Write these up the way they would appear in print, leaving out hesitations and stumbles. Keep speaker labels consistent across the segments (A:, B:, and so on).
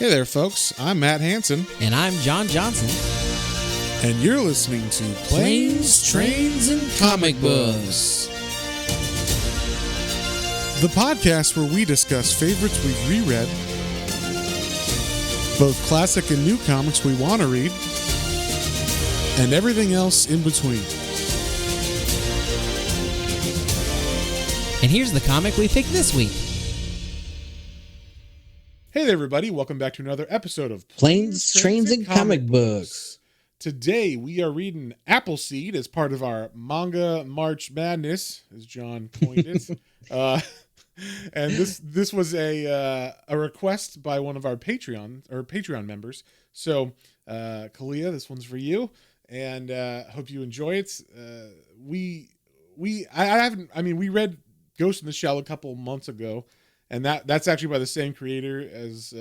A: Hey there, folks. I'm Matt Hansen.
B: And I'm John Johnson.
A: And you're listening to Planes, Trains, and Comic Books. The podcast where we discuss favorites we've reread, both classic and new comics we want to read, and everything else in between.
B: And here's the comic we picked this week.
A: Hey there, everybody. Welcome back to another episode of
C: Planes, Trains, and Comic Books.
A: Today, we are reading Appleseed as part of our Manga March Madness, as John coined it. And this was a request by one of our Patreon members. So, Kalia, this one's for you, and hope you enjoy it. We read Ghost in the Shell a couple months ago. And that's actually by the same creator as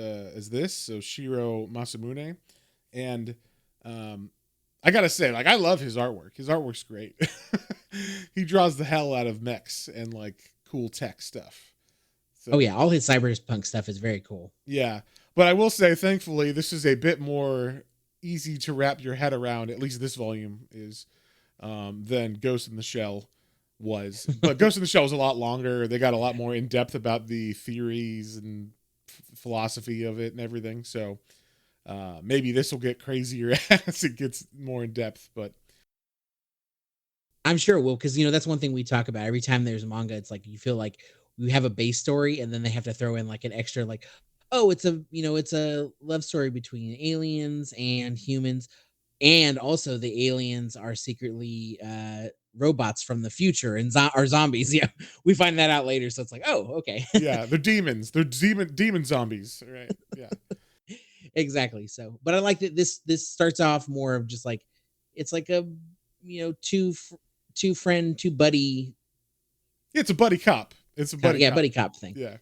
A: this, so Shiro Masamune. And I gotta say, I love his artwork. His artwork's great. He draws the hell out of mechs and cool tech stuff. So,
C: oh yeah, all his cyberpunk stuff is very cool.
A: Yeah, but I will say, thankfully, this is a bit more easy to wrap your head around. At least this volume is than Ghost in the Shell was. But Ghost in the Shell was a lot longer. They got a lot more in depth about the theories and philosophy of it and everything. So maybe this will get crazier as it gets more in depth. But
C: I'm sure it will, because that's one thing we talk about every time there's a manga. It's like you feel like you have a base story, and then they have to throw in an extra it's a love story between aliens and humans, and also the aliens are secretly robots from the future and are zombies. Yeah, we find that out later, so it's like, oh, okay.
A: Yeah, they're demons. They're demon zombies, right? Yeah.
C: Exactly. So, but I like that this starts off more of just it's like a two buddy.
A: It's a buddy cop. It's a buddy cop.
C: Buddy cop thing.
A: Yeah.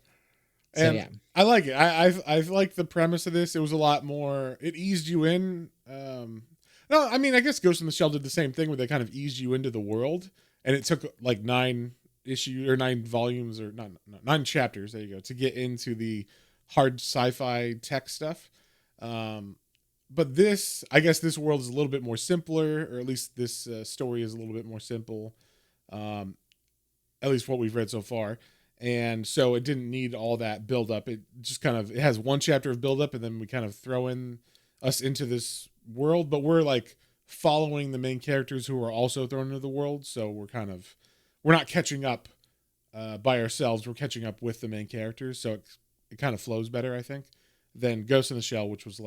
C: So,
A: and
C: yeah.
A: I like it. I like the premise of this. It was a lot more. It eased you in. No, I mean, I guess Ghost in the Shell did the same thing where they kind of eased you into the world, and it took 9 volumes or 9 chapters. There you go, to get into the hard sci-fi tech stuff. But this, I guess, this world is a little bit more simpler, or at least this story is a little bit more simple. At least what we've read so far. And so it didn't need all that build up. It just it has one chapter of build up, and then we kind of throw in us into this world, but we're following the main characters who are also thrown into the world. So we're not catching up by ourselves. We're catching up with the main characters. So it kind of flows better, I think, than Ghost in the Shell, which was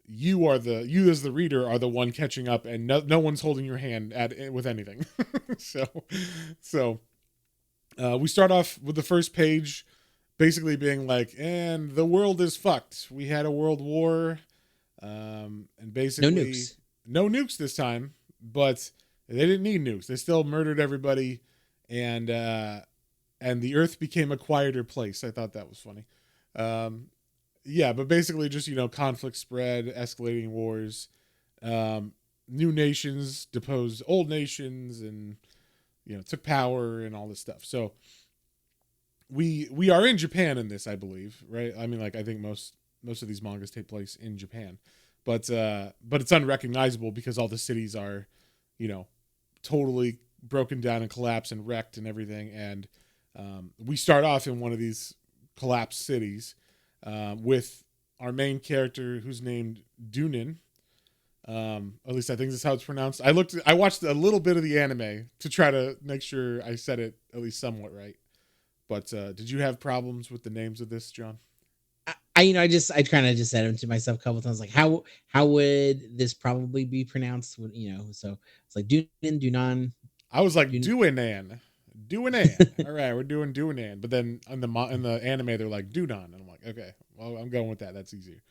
A: you as the reader are the one catching up, and no one's holding your hand with anything. So we start off with the first page basically being and the world is fucked. We had a world war, and basically no nukes this time, but they didn't need nukes. They still murdered everybody, and the earth became a quieter place. I thought that was funny. Yeah, but basically just, conflict spread, escalating wars, new nations deposed old nations, and, took power and all this stuff. So we are in Japan in this, I believe, right? I mean, I think most of these mangas take place in Japan, but it's unrecognizable because all the cities are, totally broken down and collapsed and wrecked and everything. And we start off in one of these collapsed cities with our main character, who's named Duenan. At least I think that's how it's pronounced. I watched a little bit of the anime to try to make sure I said it at least somewhat right. But did you have problems with the names of this, John?
C: I kind of just said it to myself a couple times, how would this probably be pronounced? So it's Duenan.
A: I was Duenan. All right, we're doing Duenan. But then in the anime, they're Duenan, and I'm okay, well, I'm going with that. That's easier.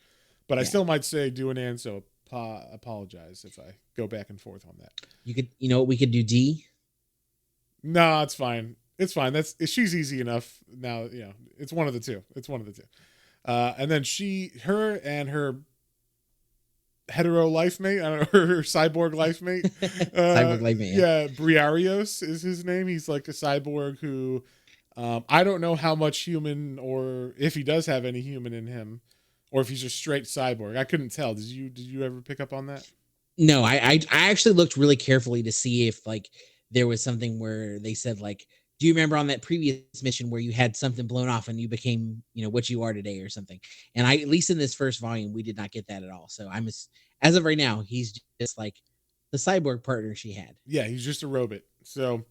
A: But I still might say Duenan, so apologize if I go back and forth on that.
C: You could, we could do D.
A: No, it's fine. It's fine. She's easy enough now. It's one of the two. And then her and her hetero life mate, I don't know, her cyborg life mate.
C: Cyborg life mate.
A: Yeah, Briareos is his name. He's a cyborg who I don't know how much human, or if he does have any human in him, or if he's just straight cyborg. I couldn't tell. Did you ever pick up on that?
C: No, I actually looked really carefully to see if like there was something where they said like, do you remember on that previous mission where you had something blown off and you became, what you are today or something? And I, at least in this first volume, we did not get that at all. So as of right now, he's just like the cyborg partner she had.
A: Yeah, he's just a robot. So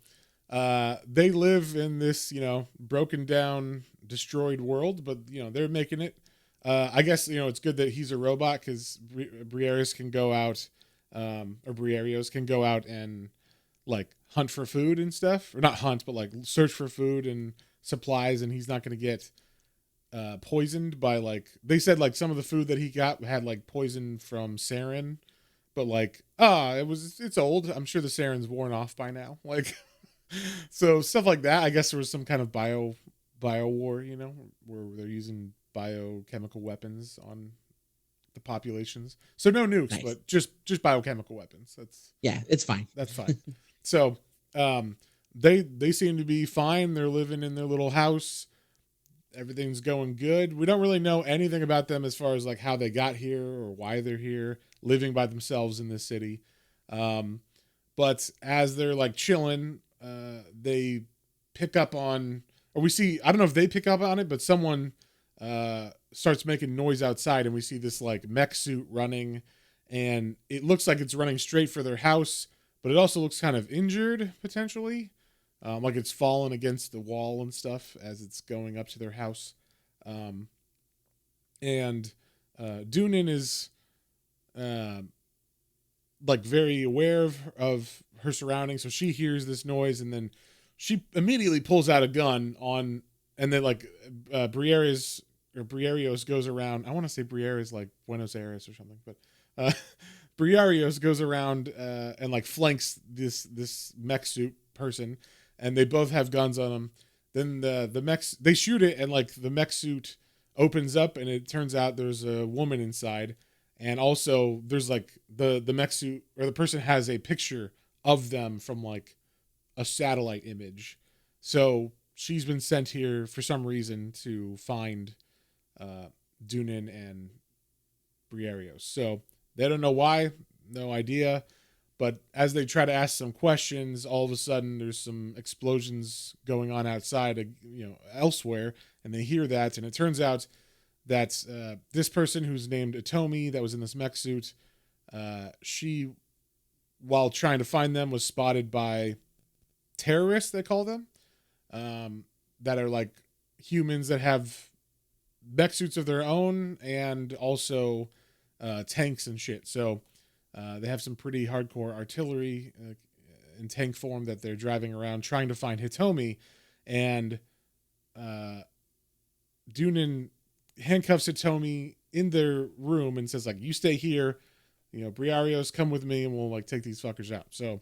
A: they live in this, broken down, destroyed world, but they're making it. I guess it's good that he's a robot because Briareos can go out, or Briareos can go out and like hunt for food and stuff, or not hunt, but like search for food and supplies, and he's not going to get poisoned by, like, they said like some of the food that he got had like poison from sarin, but like it's old. I'm sure the sarin's worn off by now. Like, so stuff like that. I guess there was some kind of bio war, where they're using biochemical weapons on the populations. So no nukes,
C: Nice.
A: but just biochemical weapons.
C: It's fine.
A: That's fine. So they seem to be fine. They're living in their little house. Everything's going good. We don't really know anything about them as far as like how they got here or why they're here, living by themselves in this city. But as they're like chilling, they pick up on, or we see, I don't know if they pick up on it, but someone starts making noise outside, and we see this like mech suit running, and it looks like it's running straight for their house, but it also looks kind of injured potentially. Like it's fallen against the wall and stuff as it's going up to their house. And Duenan is like very aware of her surroundings. So she hears this noise, and then she immediately pulls out a gun on, and then like Briareos goes around. I want to say Briareos like Buenos Aires or something, but Briareos goes around and like flanks this mech suit person, and they both have guns on them. Then the mechs, they shoot it, and like the mech suit opens up, and it turns out there's a woman inside, and also there's like the mech suit, or the person has a picture of them from like a satellite image. So she's been sent here for some reason to find Duenan and Briareos. So they don't know why, no idea. But as they try to ask some questions, all of a sudden there's some explosions going on outside, elsewhere, and they hear that, and it turns out that this person who's named Atomi, that was in this mech suit, she, while trying to find them, was spotted by terrorists, they call them, that are like humans that have mech suits of their own, and also tanks and shit. So they have some pretty hardcore artillery in tank form that they're driving around trying to find Hitomi, and Duenan handcuffs Hitomi in their room and says like, "You stay here, Briareos, come with me, and we'll like take these fuckers out." So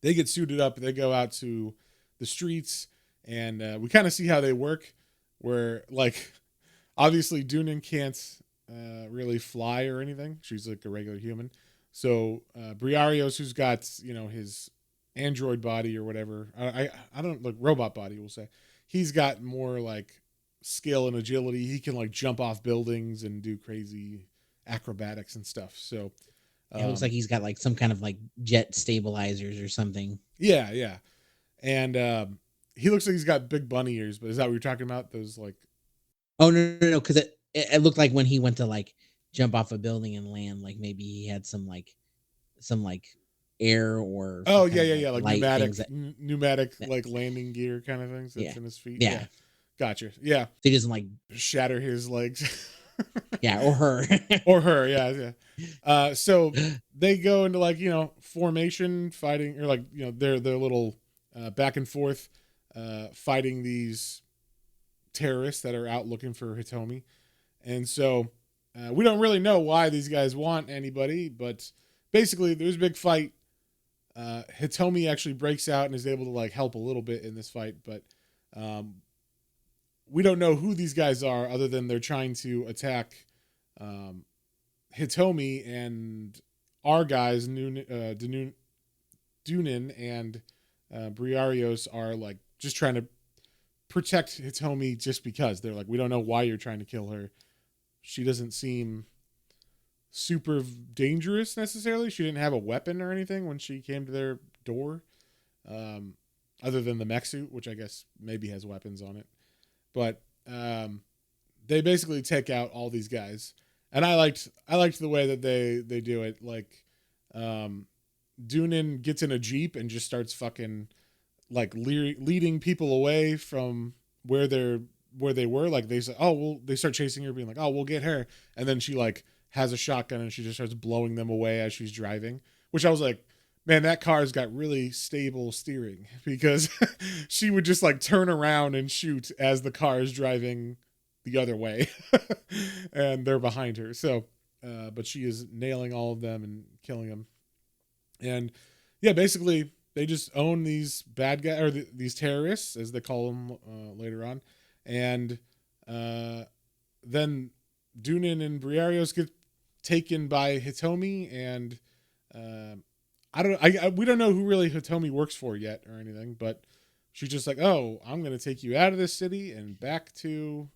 A: they get suited up, they go out to the streets, and we kind of see how they work, where like obviously Duenan can't really fly or anything. She's like a regular human. So Briareos, who's got his android body or whatever, I don't, like, robot body, we'll say, he's got more like skill and agility. He can like jump off buildings and do crazy acrobatics and stuff. So
C: It looks like he's got like some kind of like jet stabilizers or something.
A: yeah, and he looks like he's got big bunny ears. But is that what you're talking about? Those like,
C: Oh no, because it looked like when he went to like jump off a building and land, like maybe he had some air or
A: oh
C: some kind
A: yeah,
C: of,
A: like
C: light
A: pneumatic
C: things that,
A: pneumatic like landing gear kind of things that's in his feet.
C: Yeah.
A: Gotcha. Yeah,
C: So he doesn't like
A: shatter his legs.
C: or her.
A: Or her, yeah. So they go into like formation fighting, or like their little back and forth fighting these terrorists that are out looking for Hitomi. And so we don't really know why these guys want anybody, but basically there's a big fight. Hitomi actually breaks out and is able to like help a little bit in this fight, but we don't know who these guys are other than they're trying to attack Hitomi, and our guys, Duenan and Briareos, are like just trying to protect Hitomi just because. They're like, we don't know why you're trying to kill her. She doesn't seem super dangerous necessarily. She didn't have a weapon or anything when she came to their door, other than the mech suit, which I guess maybe has weapons on it. But they basically take out all these guys, and I liked the way that they do it. Like, Duenan gets in a Jeep and just starts fucking like leading people away from where they were. Like, they say, oh, well, they start chasing her, being like, oh, we'll get her, and then she like has a shotgun and she just starts blowing them away as she's driving, which I was like, man, that car's got really stable steering, because she would just like turn around and shoot as the car is driving the other way and they're behind her. So, but she is nailing all of them and killing them. And yeah, basically they just own these bad guys, or these terrorists, as they call them later on. And then Duenan and Briareos get taken by Hitomi, and we don't know who really Hitomi works for yet or anything, but she's just like, oh, I'm going to take you out of this city and back to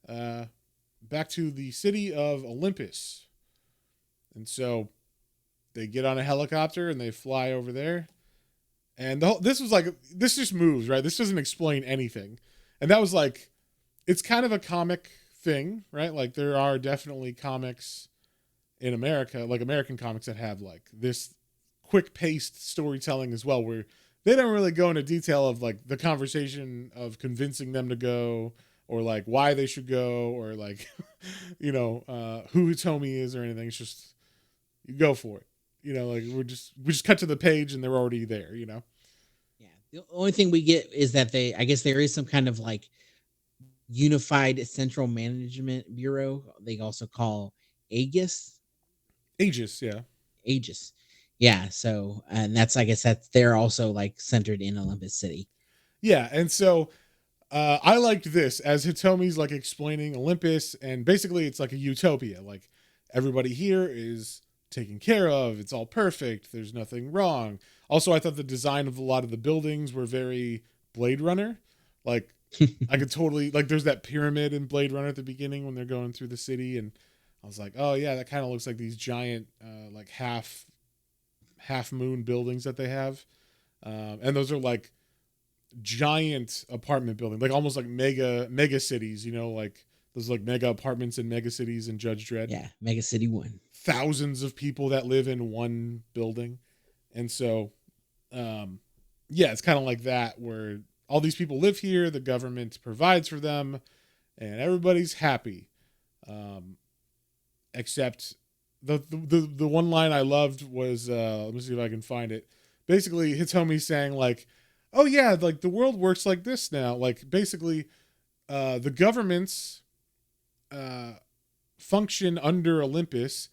A: the city of Olympus. And so they get on a helicopter and they fly over there. And this just moves, right? This doesn't explain anything. And that was like, it's kind of a comic thing, right? Like, there are definitely comics in America, like American comics, that have like this quick paced storytelling as well, where they don't really go into detail of like the conversation of convincing them to go, or like why they should go, or like, who Hitomi is or anything. It's just, you go for it. Like we just cut to the page and they're already there, Yeah.
C: The only thing we get is that I guess there is some kind of like unified central management bureau. They also call Aegis.
A: Yeah.
C: Aegis. Yeah. So, and I guess they're also like centered in Olympus City.
A: Yeah. And so, I liked this as Hitomi's like explaining Olympus, and basically it's like a utopia. Like, everybody here is taken care of. It's all perfect. There's nothing wrong. Also, I thought the design of a lot of the buildings were very Blade Runner. Like, I could totally, like, there's that pyramid in Blade Runner at the beginning when they're going through the city, and I was like, oh yeah, that kind of looks like these giant, like half moon buildings that they have. And those are like giant apartment buildings, like almost like mega cities, like those like mega apartments in mega cities in Judge Dredd.
C: Yeah, Mega City 1.
A: Thousands of people that live in one building. And so, yeah, it's kind of like that, where all these people live here, the government provides for them, and everybody's happy. Except the one line I loved was, let me see if I can find it. Basically, Hitomi saying like, oh yeah, like the world works like this now. Like, basically, the governments function under Olympus,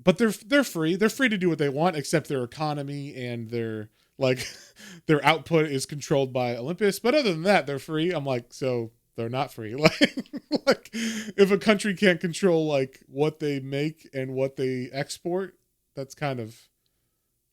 A: but they're free. They're free to do what they want, except their economy and their their output is controlled by Olympus. But other than that, they're free. I'm like, so they're not free. Like if a country can't control like what they make and what they export, that's kind of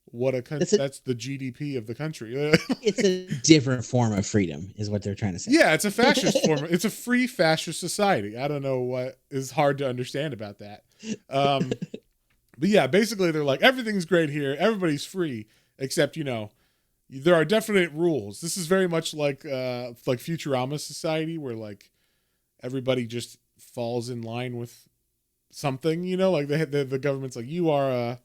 A: what a country. That's the GDP of the country.
C: It's a different form of freedom, is what they're trying to say.
A: Yeah, it's a fascist form. It's a free fascist society. I don't know what is hard to understand about that. But yeah, basically they're like, everything's great here. Everybody's free, except, there are definite rules. This is very much like Futurama society, where like everybody just falls in line with something, like the government's like, you are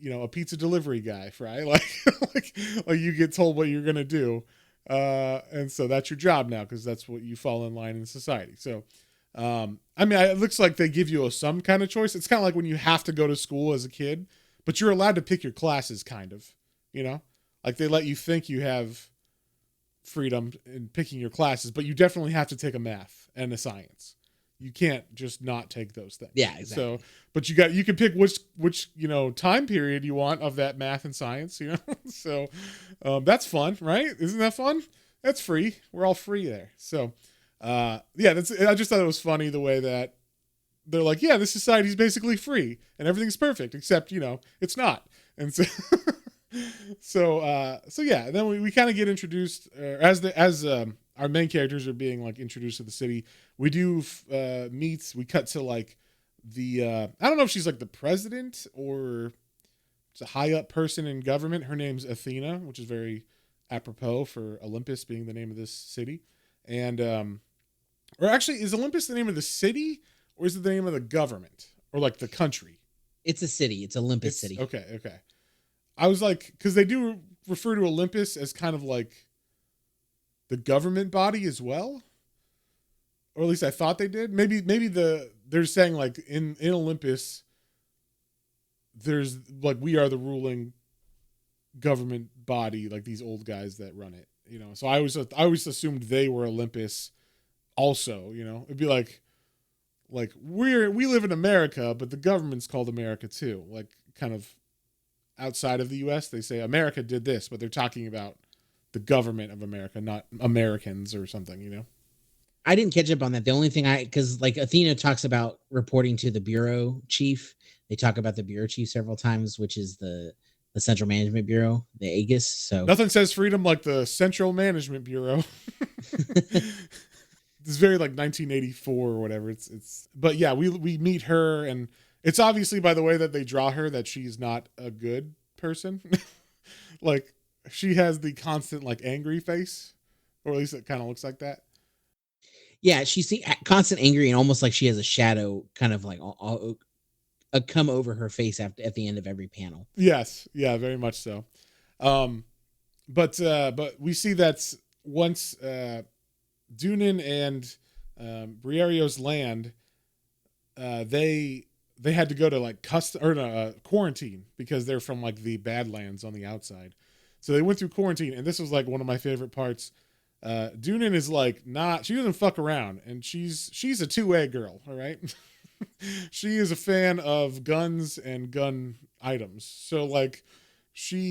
A: a pizza delivery guy, right? Like you get told what you're going to do. And so that's your job now, because that's what you fall in line in society. So, it looks like they give you some kind of choice. It's kind of like when you have to go to school as a kid, but you're allowed to pick your classes, kind of, like they let you think you have freedom in picking your classes, but you definitely have to take a math and a science. You can't just not take those things.
C: Yeah, exactly.
A: So, but you can pick which time period you want of that math and science. So that's fun, right? Isn't that fun? That's free. We're all free there. So. I just thought it was funny the way that they're like, yeah, this society is basically free and everything's perfect, except it's not. And so so yeah, then we kind of get introduced as our main characters are being like introduced to the city. We do we cut to like I don't know if she's like the president or it's a high up person in government. Her name's Athena, which is very apropos for Olympus being the name of this city. And or actually, is Olympus the name of the city or is it the name of the government or like the country?
C: It's a city. It's Olympus City.
A: Okay. I was like, because they do refer to Olympus as kind of like the government body as well, or at least I thought they did. Maybe they're saying like in Olympus, there's like we are the ruling government body, like these old guys that run it. You know, so I always assumed they were Olympus. Also, you know, it'd be like we live in America, but the government's called America too. Like kind of outside of the U.S., they say America did this, but they're talking about the government of America, not Americans or something, you know?
C: I didn't catch up on that. The only thing because like Athena talks about reporting to the bureau chief. They talk about the bureau chief several times, which is the Central Management Bureau, the AEGIS. So
A: nothing says freedom like the Central Management Bureau. It's very like 1984 or whatever. But yeah, we meet her, and it's obviously by the way that they draw her that she's not a good person. Like she has the constant like angry face, or at least it kind of looks like that.
C: Yeah, she's constant angry and almost like she has a shadow kind of like come over her face at the end of every panel.
A: Yes, yeah, very much so. But we see that once Duenan and Briareos land, they had to go to like quarantine because they're from like the Badlands on the outside. So they went through quarantine, and this was like one of my favorite parts. Duenan is like she doesn't fuck around, and she's a 2A girl, all right? She is a fan of guns and gun items. So like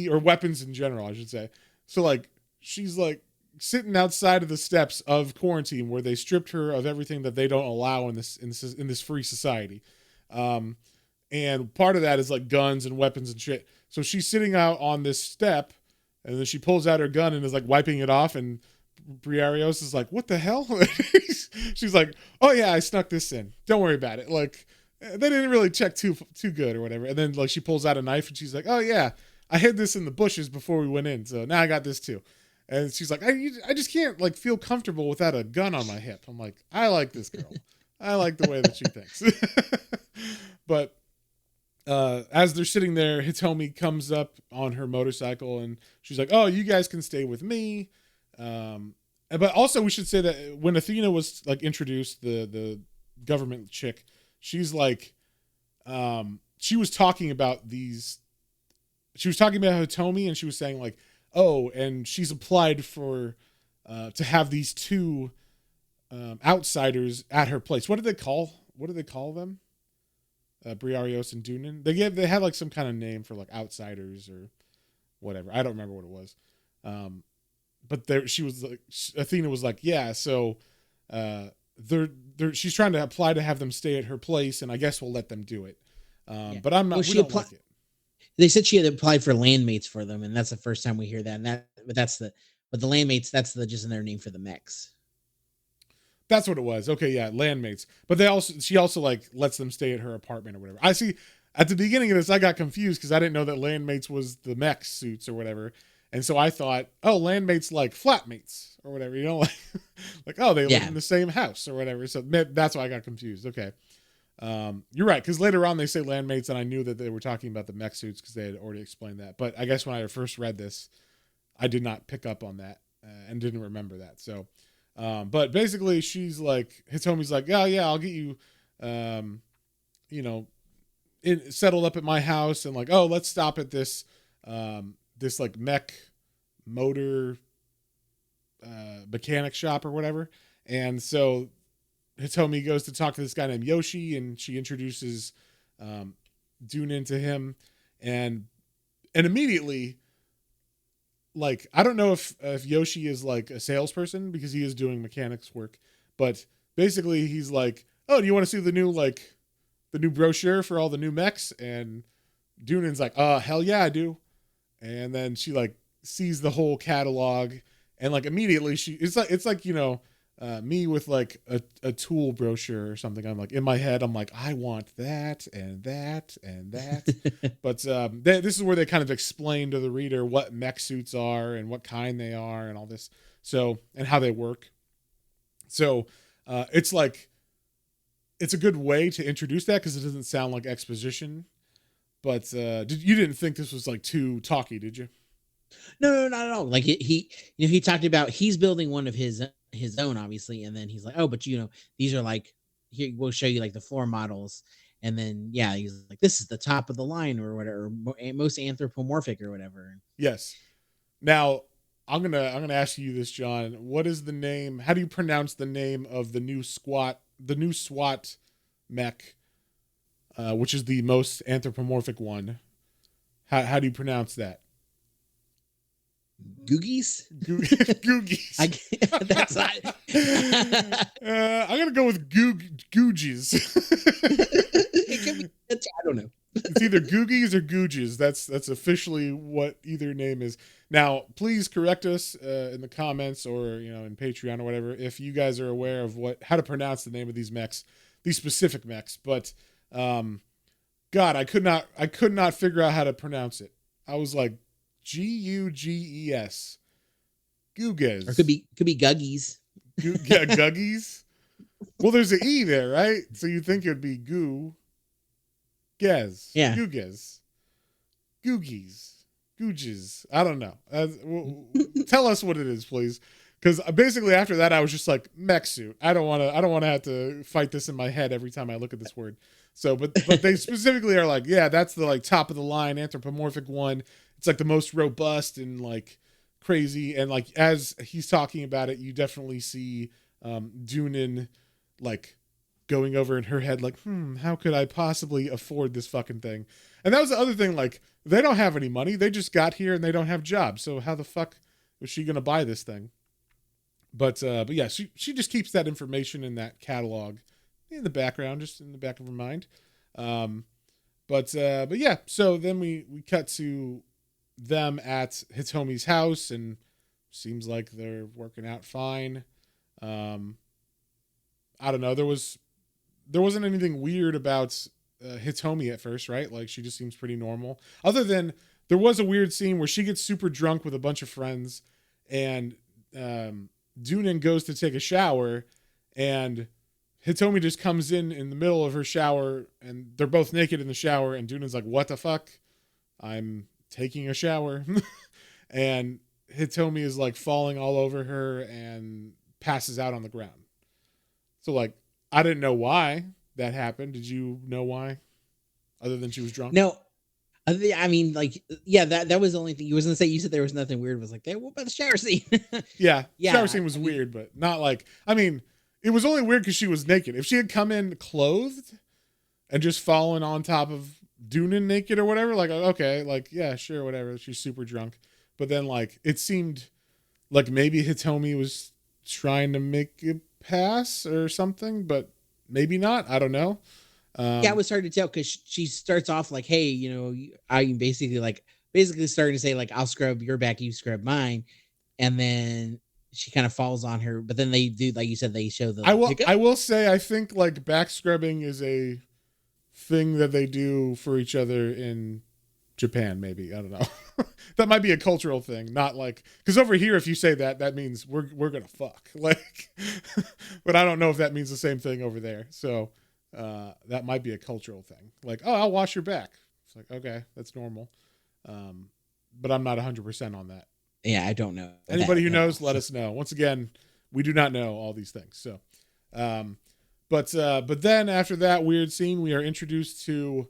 A: or weapons in general, I should say. So like she's like sitting outside of the steps of quarantine where they stripped her of everything that they don't allow in this free society. And part of that is like guns and weapons and shit. So she's sitting out on this step, and then she pulls out her gun and is like wiping it off, and Briareos is like, what the hell? She's like, oh yeah, I snuck this in. Don't worry about it. Like they didn't really check too good or whatever. And then like she pulls out a knife and she's like, oh yeah, I hid this in the bushes before we went in. So now I got this too. And she's like, I just can't like feel comfortable without a gun on my hip. I'm like, I like this girl. I like the way that she thinks. But as they're sitting there, Hitomi comes up on her motorcycle and she's like, oh, you guys can stay with me. But also we should say that when Athena was like introduced, the government chick, she's like, she was talking about Hitomi, and she was saying like, oh, and she's applied for to have these two outsiders at her place. What do they call them? Briareos and Duenan. They had like some kind of name for like outsiders or whatever. I don't remember what it was. But she was like, Athena was like, yeah, so she's trying to apply to have them stay at her place, and I guess we'll let them do it. But I'm not. Well, we don't like it.
C: They said she had applied for landmates for them, and that's the first time we hear that. And but the landmates, that's just another name for the mechs.
A: That's what it was. Okay, yeah, landmates. But she also like lets them stay at her apartment or whatever. I see. At the beginning of this, I got confused because I didn't know that landmates was the mech suits or whatever. And so I thought, oh, landmates like flatmates or whatever, you know, like oh, they live in the same house or whatever. So that's why I got confused. Okay, you're right, because later on they say landmates, and I knew that they were talking about the mech suits because they had already explained that. But I guess when I first read this, I did not pick up on that and didn't remember that. So, but basically, she's like, Hitomi's like, oh yeah, I'll get you, you know, settled up at my house, and like, oh, let's stop at this. This like mech motor mechanic shop or whatever. And so Hitomi goes to talk to this guy named Yoshi, and she introduces Duenan to him, and immediately, like, I don't know if Yoshi is like a salesperson because he is doing mechanics work, but basically he's like, oh, do you want to see the new brochure for all the new mechs? And Duenan's like, hell yeah, I do. And then she like sees the whole catalog, And like immediately it's like, you know, me with like a tool brochure or something. I'm like, in my head, I'm like, I want that and that and that. But this is where they kind of explain to the reader what mech suits are and what kind they are and all this. So, and how they work. So it's like, it's a good way to introduce that because it doesn't sound like exposition. But you didn't think this was like too talky, did you?
C: No, not at all. Like he you know, he talked about he's building one of his own, obviously, and then he's like, oh, but you know, these are like, here we'll show you like the floor models, and then yeah, he's like, this is the top of the line or whatever, most anthropomorphic or whatever.
A: Yes. Now I'm gonna ask you this, John. What is the name? How do you pronounce the name of the new SWAT mech, which is the most anthropomorphic one? How do you pronounce that?
C: Googies?
A: Googies.
C: That's not.
A: I'm gonna go with Googies.
C: It could be, I don't know.
A: It's either Googies or Googes. That's officially what either name is. Now, please correct us in the comments or, you know, in Patreon or whatever if you guys are aware of how to pronounce the name of these mechs, these specific mechs. But God, I could not figure out how to pronounce it. I was like, Guges. Googes.
C: Or could be Guggies.
A: Yeah, Guggies. Well, there's an E there, right? So you think it would be Goo. Gez.
C: Yeah.
A: Googes. Googies. Googes. I don't know. Tell us what it is, please. Because basically after that, I was just like, mech suit. I don't want to have to fight this in my head every time I look at this word. So, but they specifically are like, yeah, that's the like top of the line anthropomorphic one. It's like the most robust and like crazy. And like, as he's talking about it, you definitely see Duenan like going over in her head like, how could I possibly afford this fucking thing? And that was the other thing. Like, they don't have any money. They just got here and they don't have jobs. So how the fuck was she going to buy this thing? But yeah, she just keeps that information in that catalog in the background, just in the back of her mind. But yeah, so then we cut to them at Hitomi's house, and seems like they're working out fine. I don't know. There wasn't anything weird about Hitomi at first, right? Like, she just seems pretty normal. Other than there was a weird scene where she gets super drunk with a bunch of friends, and Duenan goes to take a shower, and Hitomi just comes in the middle of her shower, and they're both naked in the shower, and Dunan's like, what the fuck? I'm taking a shower. And Hitomi is like falling all over her and passes out on the ground. So like, I didn't know why that happened. Did you know why? Other than she was drunk?
C: No. I mean, like, yeah, that was the only thing you was gonna say. You said there was nothing weird. It was like, hey, what about the shower scene?
A: Yeah, shower scene was weird, but not like, I mean, it was only weird because she was naked. If she had come in clothed and just fallen on top of Duenan naked or whatever, like, okay, like, yeah, sure, whatever. She's super drunk. But then, like, it seemed like maybe Hitomi was trying to make it pass or something, but maybe not. I don't know.
C: Yeah, it was hard to tell because she starts off like, hey, you know, I basically starting to say like, I'll scrub your back, you scrub mine, and then she kind of falls on her. But then they do, like you said, they show the.
A: I will say, I think like back scrubbing is a thing that they do for each other in Japan. Maybe, I don't know. That might be a cultural thing, not like, because over here, if you say that, that means we're gonna fuck. Like, but I don't know if that means the same thing over there. So. That might be a cultural thing. Like, oh, I'll wash your back. It's like, okay, that's normal. But I'm not 100% on that.
C: Yeah, I don't know.
A: Anybody who knows, let us know. Once again, we do not know all these things. So, but then after that weird scene, we are introduced to,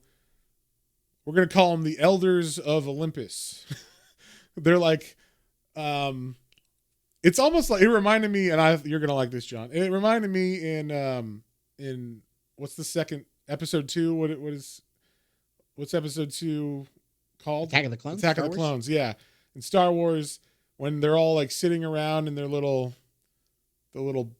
A: we're going to call them the Elders of Olympus. They're like, it's almost like, it reminded me, and you're going to like this, John. It reminded me in what's the second episode 2? What's episode 2 called?
C: Attack of the Clones.
A: Attack of the Clones. Yeah, in Star Wars, when they're all like sitting around in their the little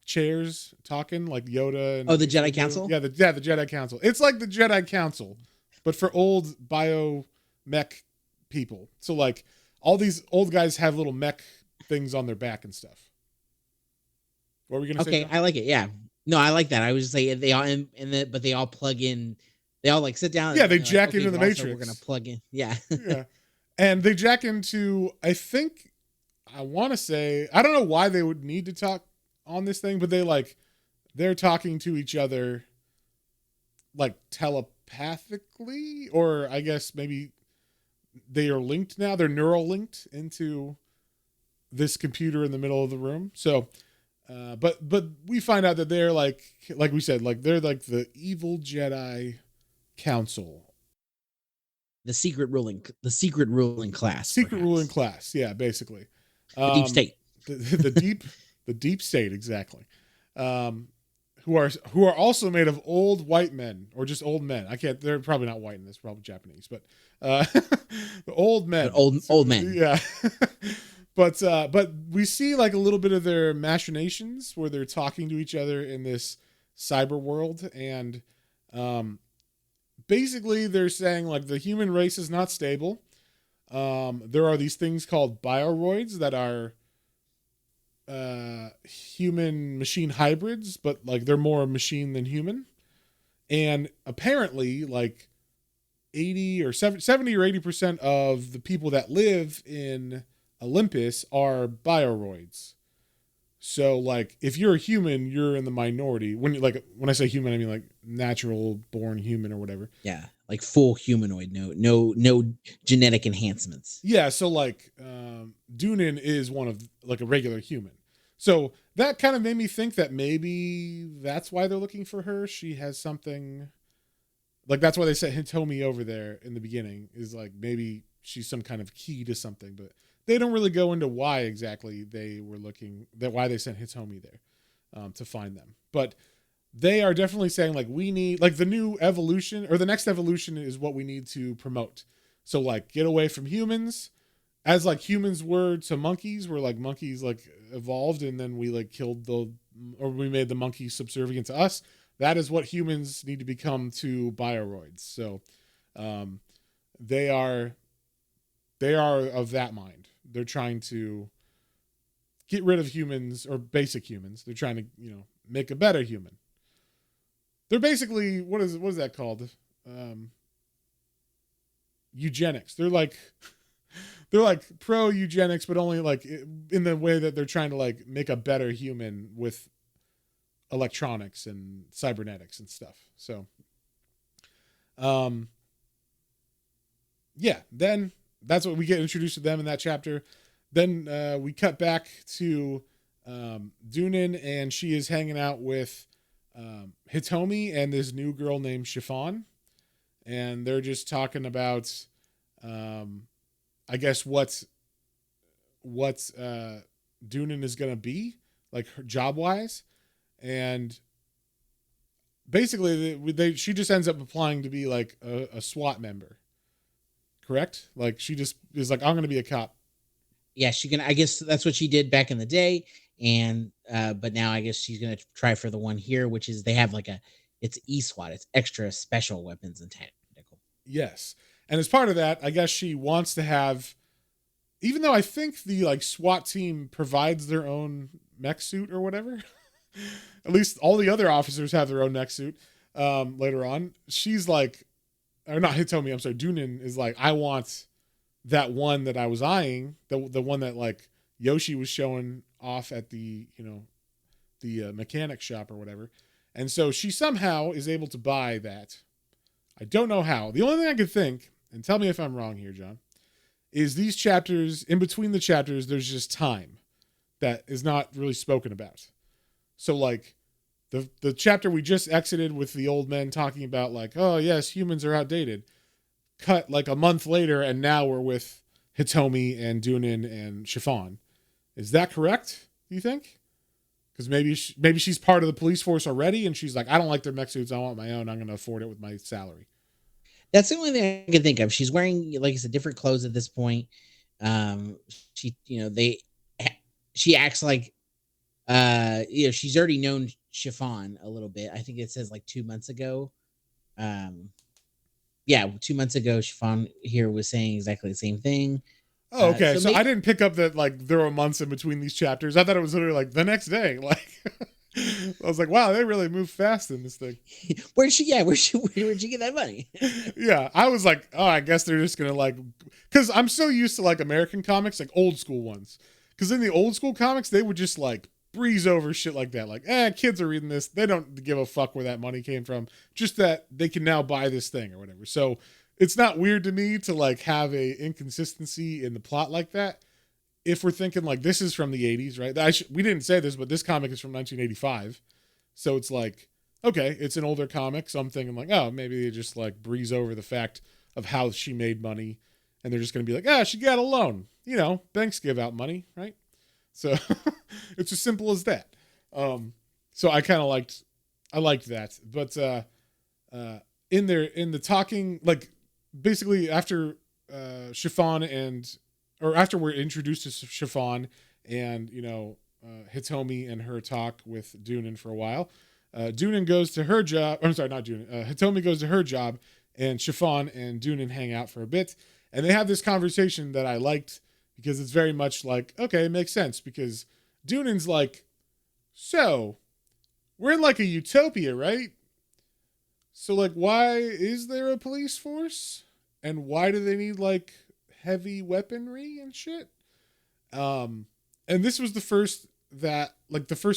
A: chairs talking, like Yoda. And
C: the Jedi Council.
A: Yeah, the Jedi Council. It's like the Jedi Council, but for old bio mech people. So like all these old guys have little mech things on their back and stuff. What were we gonna say,
C: Okay,
A: John?
C: I like it. Yeah. No, I like that. I was just saying they all but they all plug in. They all like sit down
A: Yeah,
C: and
A: they
C: they're like,
A: jack
C: okay,
A: into the
C: but also we're gonna
A: Matrix.
C: plug in. Yeah.
A: Yeah, and they jack into. I think I want to say I don't know why they would need to talk on this thing, but they're talking to each other like telepathically, or I guess maybe they are linked now. They're neural linked into this computer in the middle of the room. So, but we find out that they're like we said, like they're like the evil Jedi council,
C: The secret ruling class,
A: secret ruling
C: perhaps.
A: class. Yeah, basically,
C: The deep
A: um,
C: state.
A: the deep state, exactly. Um, who are also made of old white men or just old men. I can't. They're probably not white in this. Probably Japanese, but the old
C: But
A: men.
C: old men.
A: Yeah. But we see like a little bit of their machinations where they're talking to each other in this cyber world, and basically they're saying like the human race is not stable. There are these things called bioroids that are human machine hybrids, but like they're more machine than human. And apparently like 80 or 70 or 80% of the people that live in Olympus are bioroids. So like if you're a human, you're in the minority. When I say human, I mean like natural born human or whatever.
C: Yeah, like full humanoid. No genetic enhancements.
A: Yeah, so like Duenan is one of like a regular human. So that kind of made me think that maybe that's why they're looking for her. She has something like that's why they sent Hitomi over there in the beginning, is like maybe she's some kind of key to something, but they don't really go into why exactly they were looking, that why they sent Hitomi there to find them. But they are definitely saying like we need like the new evolution, or the next evolution is what we need to promote. So like get away from humans, as like humans were to monkeys, where like monkeys like evolved and then we like killed or we made the monkeys subservient to us. That is what humans need to become to bioroids. So um, they are of that mind. They're trying to get rid of humans, or basic humans. They're trying to make a better human. They're basically what is that called? Eugenics. They're like pro eugenics, but only like in the way that they're trying to like make a better human with electronics and cybernetics and stuff. So, yeah, then that's what we get introduced to them in that chapter. Then we cut back to Duenan, and she is hanging out with Hitomi and this new girl named Chiffon, and they're just talking about I guess what Duenan is gonna be like her job wise, and basically she just ends up applying to be like a SWAT member, correct? Like she just is like, I'm gonna be a cop.
C: Yeah, she can. I guess that's what she did back in the day, and but now I guess she's gonna try for the one here, which is they have like it's ESWAT, it's extra special weapons and tactical.
A: Yes, and as part of that, I guess she wants to have, even though I think the like SWAT team provides their own mech suit or whatever. At least all the other officers have their own mech suit. Later on, she's like, or not Hitomi, I'm sorry, Duenan is like, I want that one that I was eyeing, the one that like Yoshi was showing off at the the mechanic shop or whatever. And so she somehow is able to buy that. I don't know how. The only thing I could think, and tell me if I'm wrong here, John, is these chapters, in between the chapters, there's just time that is not really spoken about. So like the chapter we just exited with the old men talking about like, oh yes, humans are outdated, cut like a month later, and now we're with Hitomi and Duenan and Chiffon. Is that correct, do you think? Because maybe she's part of the police force already, and she's like, I don't like their mech suits, I want my own, I'm going to afford it with my salary.
C: That's the only thing I can think of. She's wearing, like I said, different clothes at this point. She, she acts like, she's already known Chiffon a little bit. I think it says like 2 months ago. Yeah, 2 months ago, Chiffon here was saying exactly the same thing.
A: Oh, okay. So I
C: maybe
A: didn't pick up that like there were months in between these chapters. I thought it was literally like the next day. Like I was like, wow, they really move fast in this thing.
C: where'd she get that money?
A: Yeah, I was like, oh, I guess they're just gonna like, because I'm so used to like American comics, like old school ones. Because in the old school comics, they would just like breeze over shit like that. Like, kids are reading this. They don't give a fuck where that money came from. Just that they can now buy this thing or whatever. So it's not weird to me to like have a inconsistency in the plot like that. If we're thinking like this is from the 80s, right? We didn't say this, but this comic is from 1985. So it's like, okay, it's an older comic. So I'm thinking like, oh, maybe they just like breeze over the fact of how she made money. And they're just going to be like, she got a loan. You know, banks give out money, right? So it's as simple as that. So I kind of liked that. But in the talking, like basically after Chiffon after we're introduced to Chiffon and, you know, Hitomi and her talk with Duenan for a while, Duenan goes to her job. I'm sorry, not Duenan. Hitomi goes to her job and Chiffon and Duenan hang out for a bit. And they have this conversation that I liked because it's very much like, okay, it makes sense because Duenan's like, so we're in like a utopia, right? So like, why is there a police force? And why do they need like heavy weaponry and shit? And this was the first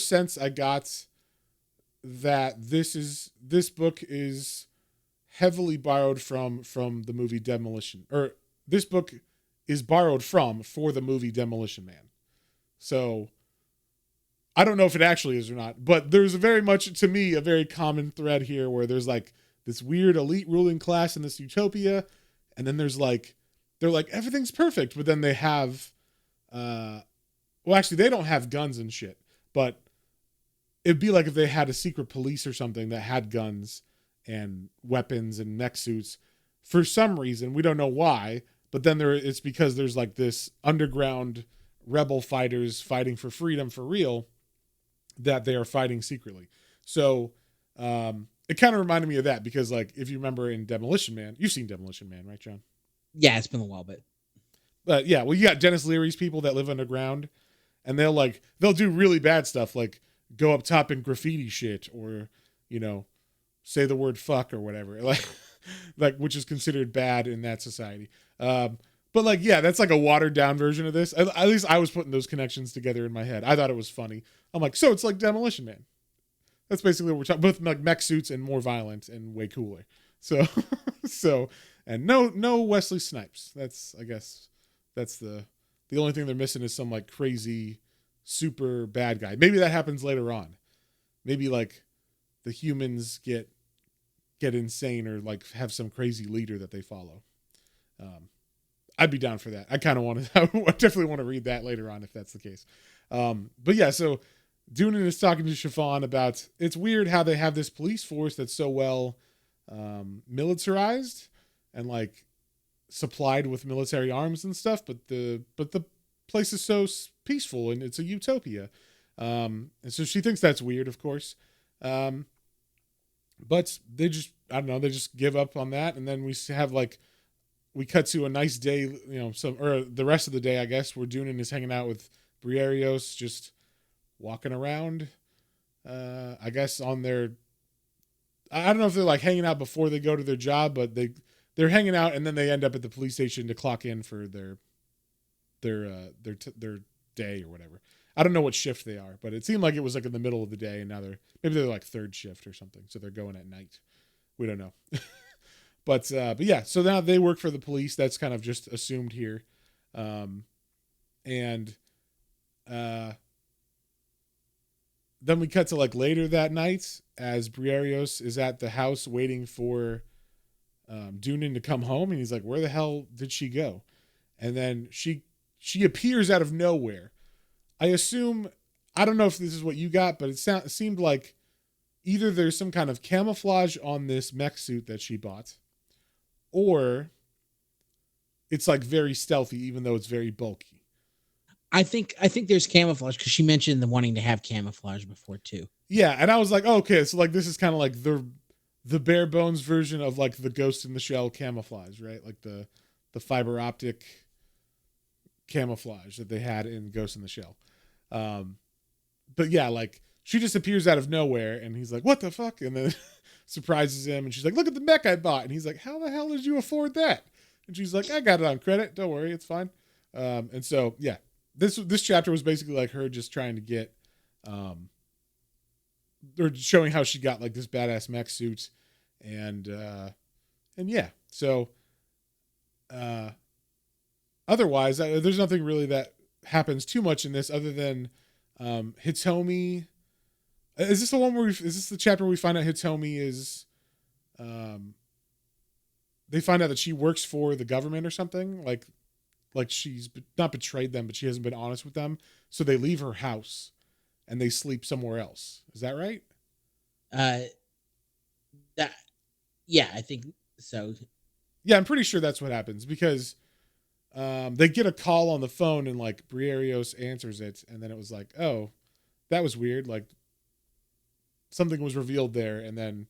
A: sense I got that this book is heavily borrowed from the movie Demolition, or this book is borrowed for the movie Demolition Man. So I don't know if it actually is or not, but there's very much, to me, a very common thread here where there's like this weird elite ruling class in this utopia. And then there's like, they're like, everything's perfect. But then they have, actually they don't have guns and shit, but it'd be like if they had a secret police or something that had guns and weapons and mech suits for some reason. We don't know why, but then it's because there's like this underground rebel fighters fighting for freedom for real that they are fighting secretly. So it kind of reminded me of that because like, if you remember in Demolition Man, you've seen Demolition Man, right, John?
C: Yeah, it's been a while,
A: But yeah, well, you got Dennis Leary's people that live underground and they'll do really bad stuff. Like go up top and graffiti shit or, you know, say the word fuck or whatever, like which is considered bad in that society. But like, yeah, that's like a watered down version of this. At least I was putting those connections together in my head. I thought it was funny. I'm like, so it's like Demolition Man. That's basically what we're talking. Both like mech suits and more violent and way cooler. So, and no Wesley Snipes. I guess that's the only thing they're missing is some like crazy super bad guy. Maybe that happens later on. Maybe like the humans get insane or like have some crazy leader that they follow. I'd be down for that. I kind of want to, I definitely want to read that later on if that's the case. But yeah, so Duenan is talking to Chiffon about, it's weird how they have this police force that's so well militarized and like supplied with military arms and stuff, but the place is so peaceful and it's a utopia. And so she thinks that's weird, of course. But they just, I don't know, they just give up on that. And then we have like, we cut to a nice day, you know, or the rest of the day, I guess, where Duenan is hanging out with Briareos, just walking around, I guess on their, I don't know if they're like hanging out before they go to their job, but they're hanging out and then they end up at the police station to clock in for their day or whatever. I don't know what shift they are, but it seemed like it was like in the middle of the day and now maybe they're like third shift or something. So they're going at night. We don't know. But yeah, so now they work for the police. That's kind of just assumed here. And then we cut to like later that night as Briareos is at the house waiting for Duenan to come home. And he's like, where the hell did she go? And then she appears out of nowhere. I assume, I don't know if this is what you got, but it seemed like either there's some kind of camouflage on this mech suit that she bought, or it's like very stealthy, even though it's very bulky.
C: I think there's camouflage because she mentioned the wanting to have camouflage before too.
A: Yeah, and I was like, oh, okay, so like this is kind of like the bare bones version of like the Ghost in the Shell camouflage, right? Like the fiber optic camouflage that they had in Ghost in the Shell. But yeah, like she just appears out of nowhere and he's like, what the fuck? And then surprises him and she's like, look at the mech I bought. And he's like, how the hell did you afford that? And she's like, I got it on credit. Don't worry. It's fine. And so, yeah, this chapter was basically like her just trying to get, or showing how she got like this badass mech suit. And yeah, so, otherwise, there's nothing really that happens too much in this other than Hitomi. Is this the one where is this the chapter where we find out Hitomi is? They find out that she works for the government or something. Like she's not betrayed them, but she hasn't been honest with them. So they leave her house and they sleep somewhere else. Is that right?
C: That yeah, I think so.
A: Yeah, I'm pretty sure that's what happens because they get a call on the phone and like Briareos answers it, and then it was like, oh, that was weird. Like something was revealed there, and then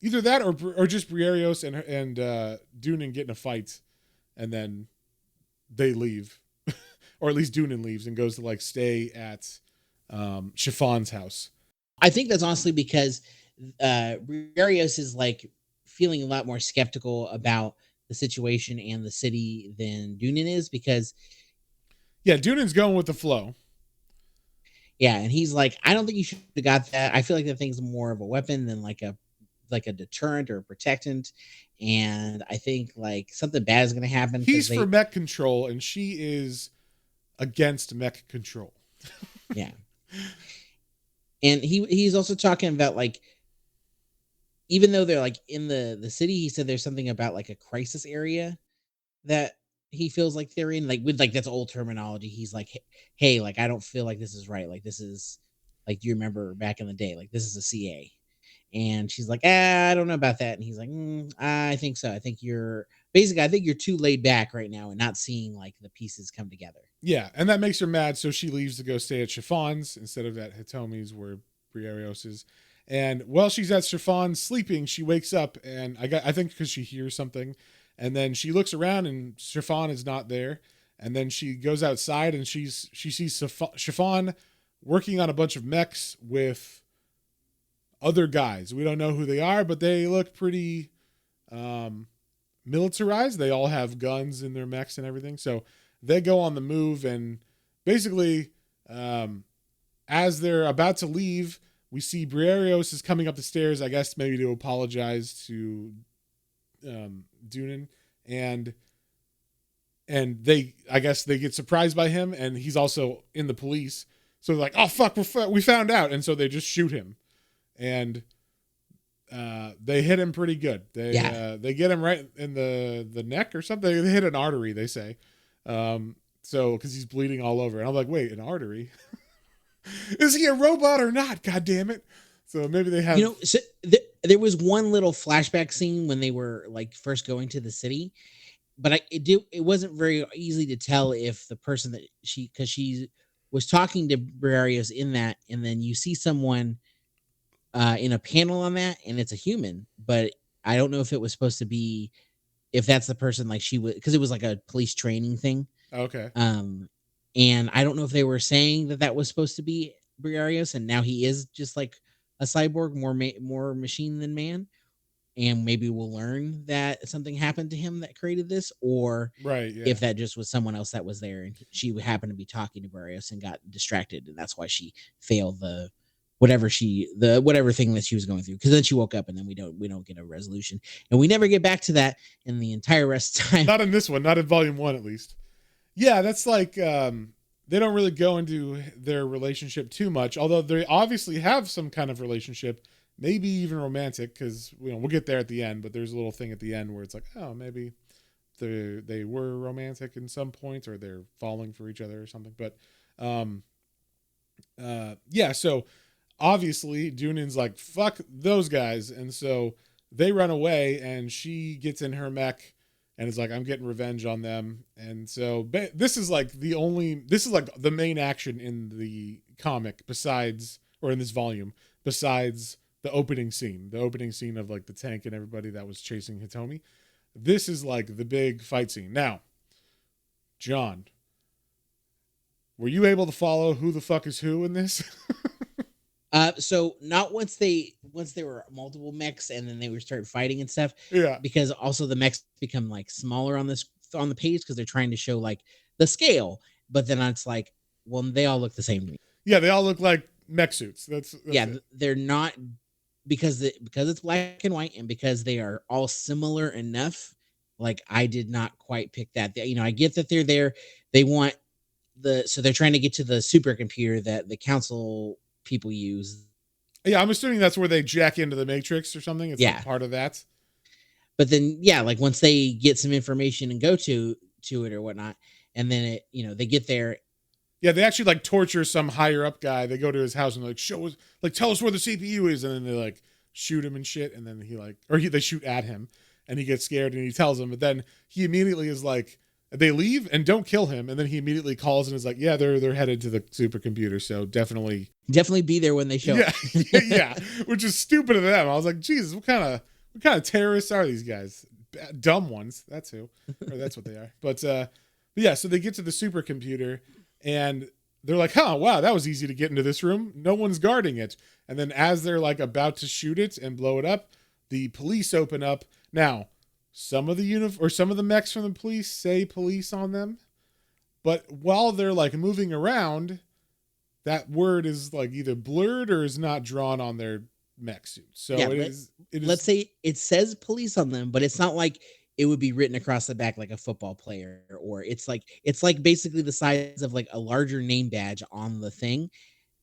A: either that or just Briareos and Duenan get in a fight, and then they leave, or at least Duenan leaves and goes to like stay at Chiffon's house.
C: I think that's honestly because Briareos is like feeling a lot more skeptical about the situation and the city than Duenan is, because
A: yeah, Dunan's going with the flow.
C: Yeah, and he's like, I don't think you should have got that. I feel like that thing's more of a weapon than like a deterrent or a protectant. And I think like something bad is going to happen.
A: He's for mech control, and she is against mech control.
C: Yeah, and he's also talking about like, even though they're like in the city, he said there's something about like a crisis area that he feels like they're in, like with like that's old terminology. He's like, hey, like I don't feel like this is right. Like this is like, do you remember back in the day? Like this is a CA. And she's like, I don't know about that. And he's like, I think so. I think you're too laid back right now and not seeing like the pieces come together.
A: Yeah, and that makes her mad, so she leaves to go stay at Chiffon's instead of at Hitomi's where Briareos is. And while she's at Chiffon's sleeping, she wakes up, and I think because she hears something, and then she looks around and Chiffon is not there. And then she goes outside and she sees Chiffon working on a bunch of mechs with other guys. We don't know who they are, but they look pretty militarized. They all have guns in their mechs and everything. So they go on the move, and basically as they're about to leave, we see Briareos is coming up the stairs, I guess maybe to apologize to Duenan, and I guess they get surprised by him, and he's also in the police, so they're like, oh fuck, we found out, and so they just shoot him, and they hit him pretty good. They get him right in the neck or something. They hit an artery, they say, so because he's bleeding all over, and I'm like, wait, an artery? Is he a robot or not? God damn it. So maybe they have,
C: so there was one little flashback scene when they were like first going to the city, but it wasn't very easy to tell if the person that because she was talking to Briareos in that, and then you see someone in a panel on that, and it's a human, but I don't know if it was supposed to be, if that's the person, like she was, because it was like a police training thing.
A: Okay.
C: And I don't know if they were saying that was supposed to be Briareos, and now he is just like a cyborg, more machine than man, and maybe we'll learn that something happened to him that created this, or
A: right, yeah,
C: if that just was someone else that was there and she happened to be talking to Briareos and got distracted, and that's why she failed the whatever thing that she was going through, because then she woke up, and then we don't get a resolution, and we never get back to that in the entire rest of time.
A: Not in this one, not in volume 1 at least. Yeah, that's like they don't really go into their relationship too much, although they obviously have some kind of relationship, maybe even romantic, because we'll get there at the end, but there's a little thing at the end where it's like, oh, maybe they were romantic in some point, or they're falling for each other or something. But yeah, so obviously Dunan's like, fuck those guys, and so they run away, and she gets in her mech and is like, I'm getting revenge on them. And so this is like the main action in the comic, besides, or in this volume, besides the opening scene of like the tank and everybody that was chasing Hitomi. This is like the big fight scene. Now, John, were you able to follow who the fuck is who in this?
C: So not once there were multiple mechs and then they were start fighting and stuff,
A: Yeah.
C: because also the mechs become like smaller on the page because they're trying to show like the scale, but then it's like, well, they all look the same to me.
A: Yeah, they all look like mech suits. That's
C: Yeah,
A: it.
C: they're not, because it's black and white and because they are all similar enough. Like I did not quite pick that. You know, I get that they're there. They want so they're trying to get to the supercomputer that the council people use.
A: Yeah, I'm assuming that's where they jack into the Matrix or something. It's like part of that.
C: But then, yeah, like once they get some information and go to it or whatnot, and then it, you know, they get there.
A: Yeah, they actually like torture some higher up guy. They go to his house and like show us, like tell us where the CPU is, and then they like shoot him and shit, and then they shoot at him, and he gets scared and he tells them, but then he immediately is like, they leave and don't kill him, and then he immediately calls and is like, yeah, they're headed to the supercomputer, so definitely
C: be there when they show
A: up. Yeah, which is stupid of them. I was like, Jesus, what kind of terrorists are these guys? Dumb ones. That's who, or that's what they are. But yeah, so they get to the supercomputer and they're like, huh, wow, that was easy to get into this room. No one's guarding it. And then as they're like about to shoot it and blow it up, the police open up. Now, some of the mechs from the police say police on them, but while they're like moving around, that word is like either blurred or is not drawn on their mech suit. So yeah, it is.
C: Let's say it says police on them, but it's not like it would be written across the back like a football player, or it's like basically the size of like a larger name badge on the thing,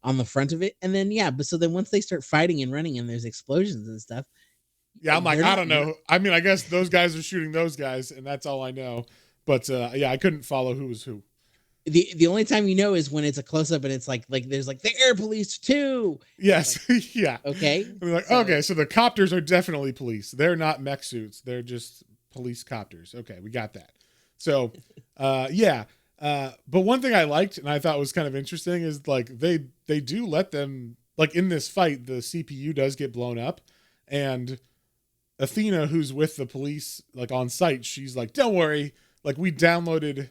C: on the front of it. And then but so then once they start fighting and running and there's explosions and stuff.
A: Yeah, I'm like, I don't know. I mean, I guess those guys are shooting those guys, and that's all I know. But yeah, I couldn't follow who was who.
C: The only time you know is when it's a close up and it's like there's like the air police too.
A: Yes,
C: like,
A: yeah.
C: Okay.
A: We're like, okay, so the copters are definitely police. They're not mech suits. They're just police copters. Okay, we got that. So, yeah. But one thing I liked and I thought was kind of interesting is like they do let them, like in this fight, the CPU does get blown up, and Athena, who's with the police, like on site, she's like, don't worry, like we downloaded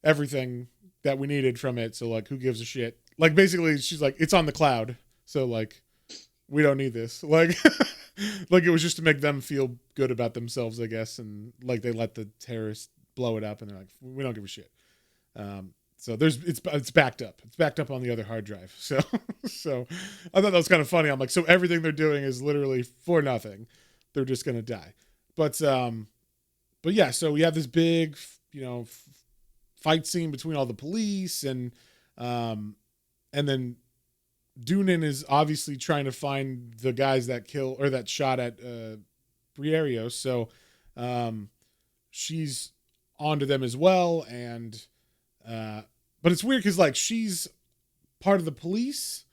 A: everything that we needed from it, so like who gives a shit? Like basically she's like, it's on the cloud, so like we don't need this. Like like it was just to make them feel good about themselves, I guess, and like they let the terrorists blow it up and they're like, we don't give a shit. So it's backed up. It's backed up on the other hard drive. So I thought that was kind of funny. I'm like, so everything they're doing is literally for nothing. They're just gonna die. But yeah, so we have this big, fight scene between all the police and then Duenan is obviously trying to find the guys that shot at Briareos. So she's onto them as well, and but it's weird because like she's part of the police,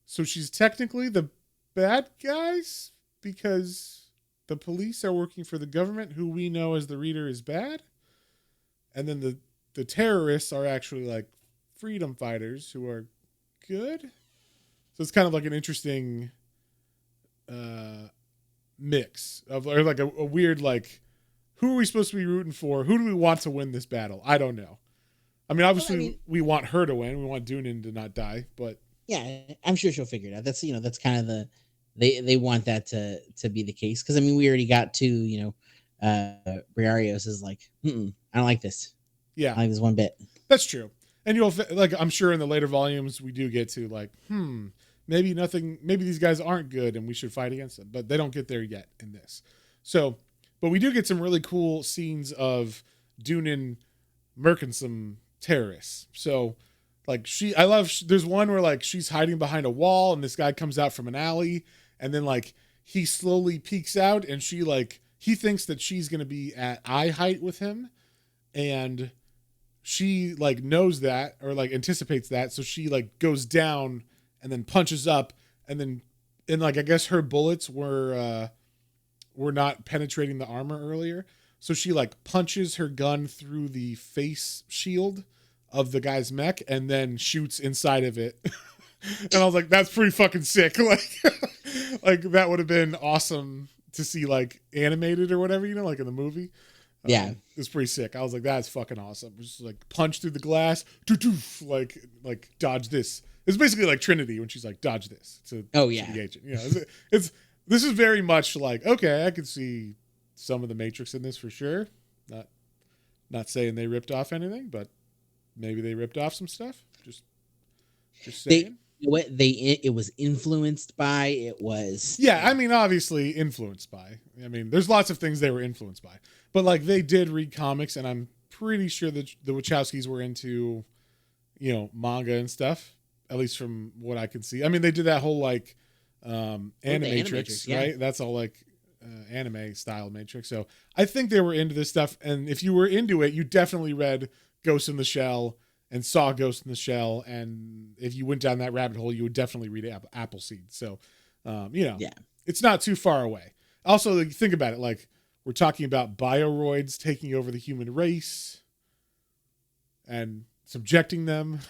A: so she's technically the bad guys because the police are working for the government, who we know as the reader is bad, and then the terrorists are actually like freedom fighters who are good. So it's kind of like an interesting mix of, or like a weird, like, who are we supposed to be rooting for? Who do we want to win this battle? I don't know. I mean, obviously we want her to win. We want Duenan to not die, but
C: yeah, I'm sure she'll figure it out. That's, that's kind of they want that to be the case. Cause I mean, we already got to, Briareos is like, I don't like this.
A: Yeah.
C: I don't like this one bit.
A: That's true. And you'll like, I'm sure in the later volumes we do get to like, maybe these guys aren't good and we should fight against them, but they don't get there yet in this. So, but we do get some really cool scenes of Duenan murking some terrorists. So like there's one where like she's hiding behind a wall and this guy comes out from an alley, and then like he slowly peeks out and he thinks that she's going to be at eye height with him, and she like knows that or like anticipates that. So she like goes down and then punches up, and like, I guess her bullets were not penetrating the armor earlier. So she like punches her gun through the face shield of the guy's mech and then shoots inside of it. And I was like, that's pretty fucking sick. Like that would have been awesome to see like animated or whatever, like in the movie.
C: Yeah.
A: It's pretty sick. I was like, that's fucking awesome. Just like punch through the glass, doof, like dodge this. It's basically like Trinity when she's like, dodge this. It's a
C: Oh, yeah.
A: shitty agent. You know, it's this is very much like, okay, I can see some of the Matrix in this for sure. Not saying they ripped off anything, but maybe they ripped off some stuff. Just saying.
C: It was influenced by, it was.
A: Yeah, I mean, obviously influenced by. I mean, there's lots of things they were influenced by, but like they did read comics, and I'm pretty sure that the Wachowskis were into, you know, manga and stuff. At least from what I can see. I mean, they did that whole like Animatrix,
C: yeah.
A: right? That's all like anime style Matrix. So I think they were into this stuff, and if you were into it, you definitely read Ghost in the Shell and saw Ghost in the Shell, and if you went down that rabbit hole, you would definitely read Appleseed. So, you know,
C: Yeah.
A: it's not too far away. Also, like, think about it, like we're talking about bioroids taking over the human race and subjecting them.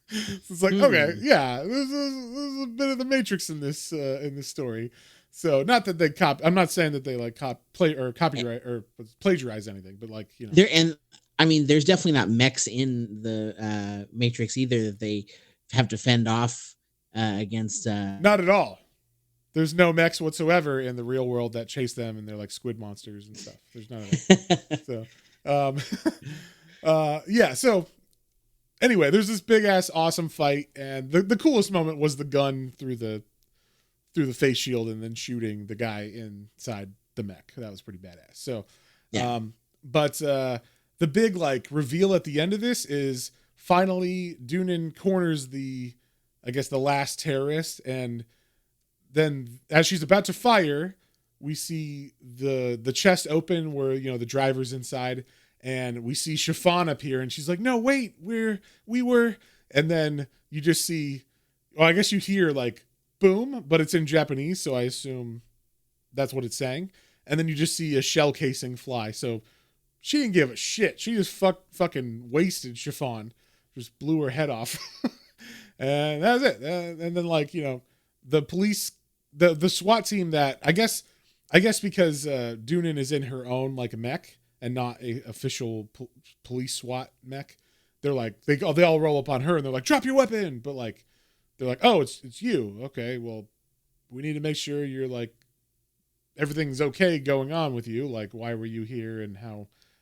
A: It's like, okay, yeah, there's a bit of the Matrix in this story. So not that they I'm not saying that they like copyright or plagiarize anything, but like, you know,
C: And I mean, there's definitely not mechs in the Matrix either that they have to fend off against.
A: Not at all. There's no mechs whatsoever in the real world that chase them, and they're like squid monsters and stuff. There's none of that. So, yeah. So anyway, there's this big ass awesome fight, and the coolest moment was the gun through the face shield and then shooting the guy inside the mech. That was pretty badass. So,
C: Yeah.
A: But the big like reveal at the end of this is finally Duenan corners the last terrorist, and then as she's about to fire, we see the chest open where, you know, the driver's inside, and we see Chiffon appear, and she's like, no, wait, we were, and then you just see, well, I guess you hear like boom, but it's in Japanese, so I assume that's what it's saying. And then you just see a shell casing fly. So she didn't give a shit. She just fucking wasted Chiffon, just blew her head off. And that was it. And then, like, you know, the police, the SWAT team that I guess because Duenan is in her own like mech and not a official police SWAT mech, they're like, they all roll up on her and they're like, drop your weapon. But like, they're like, oh, it's you. Okay, well, we need to make sure you're like, everything's okay going on with you. Like, why were you here, and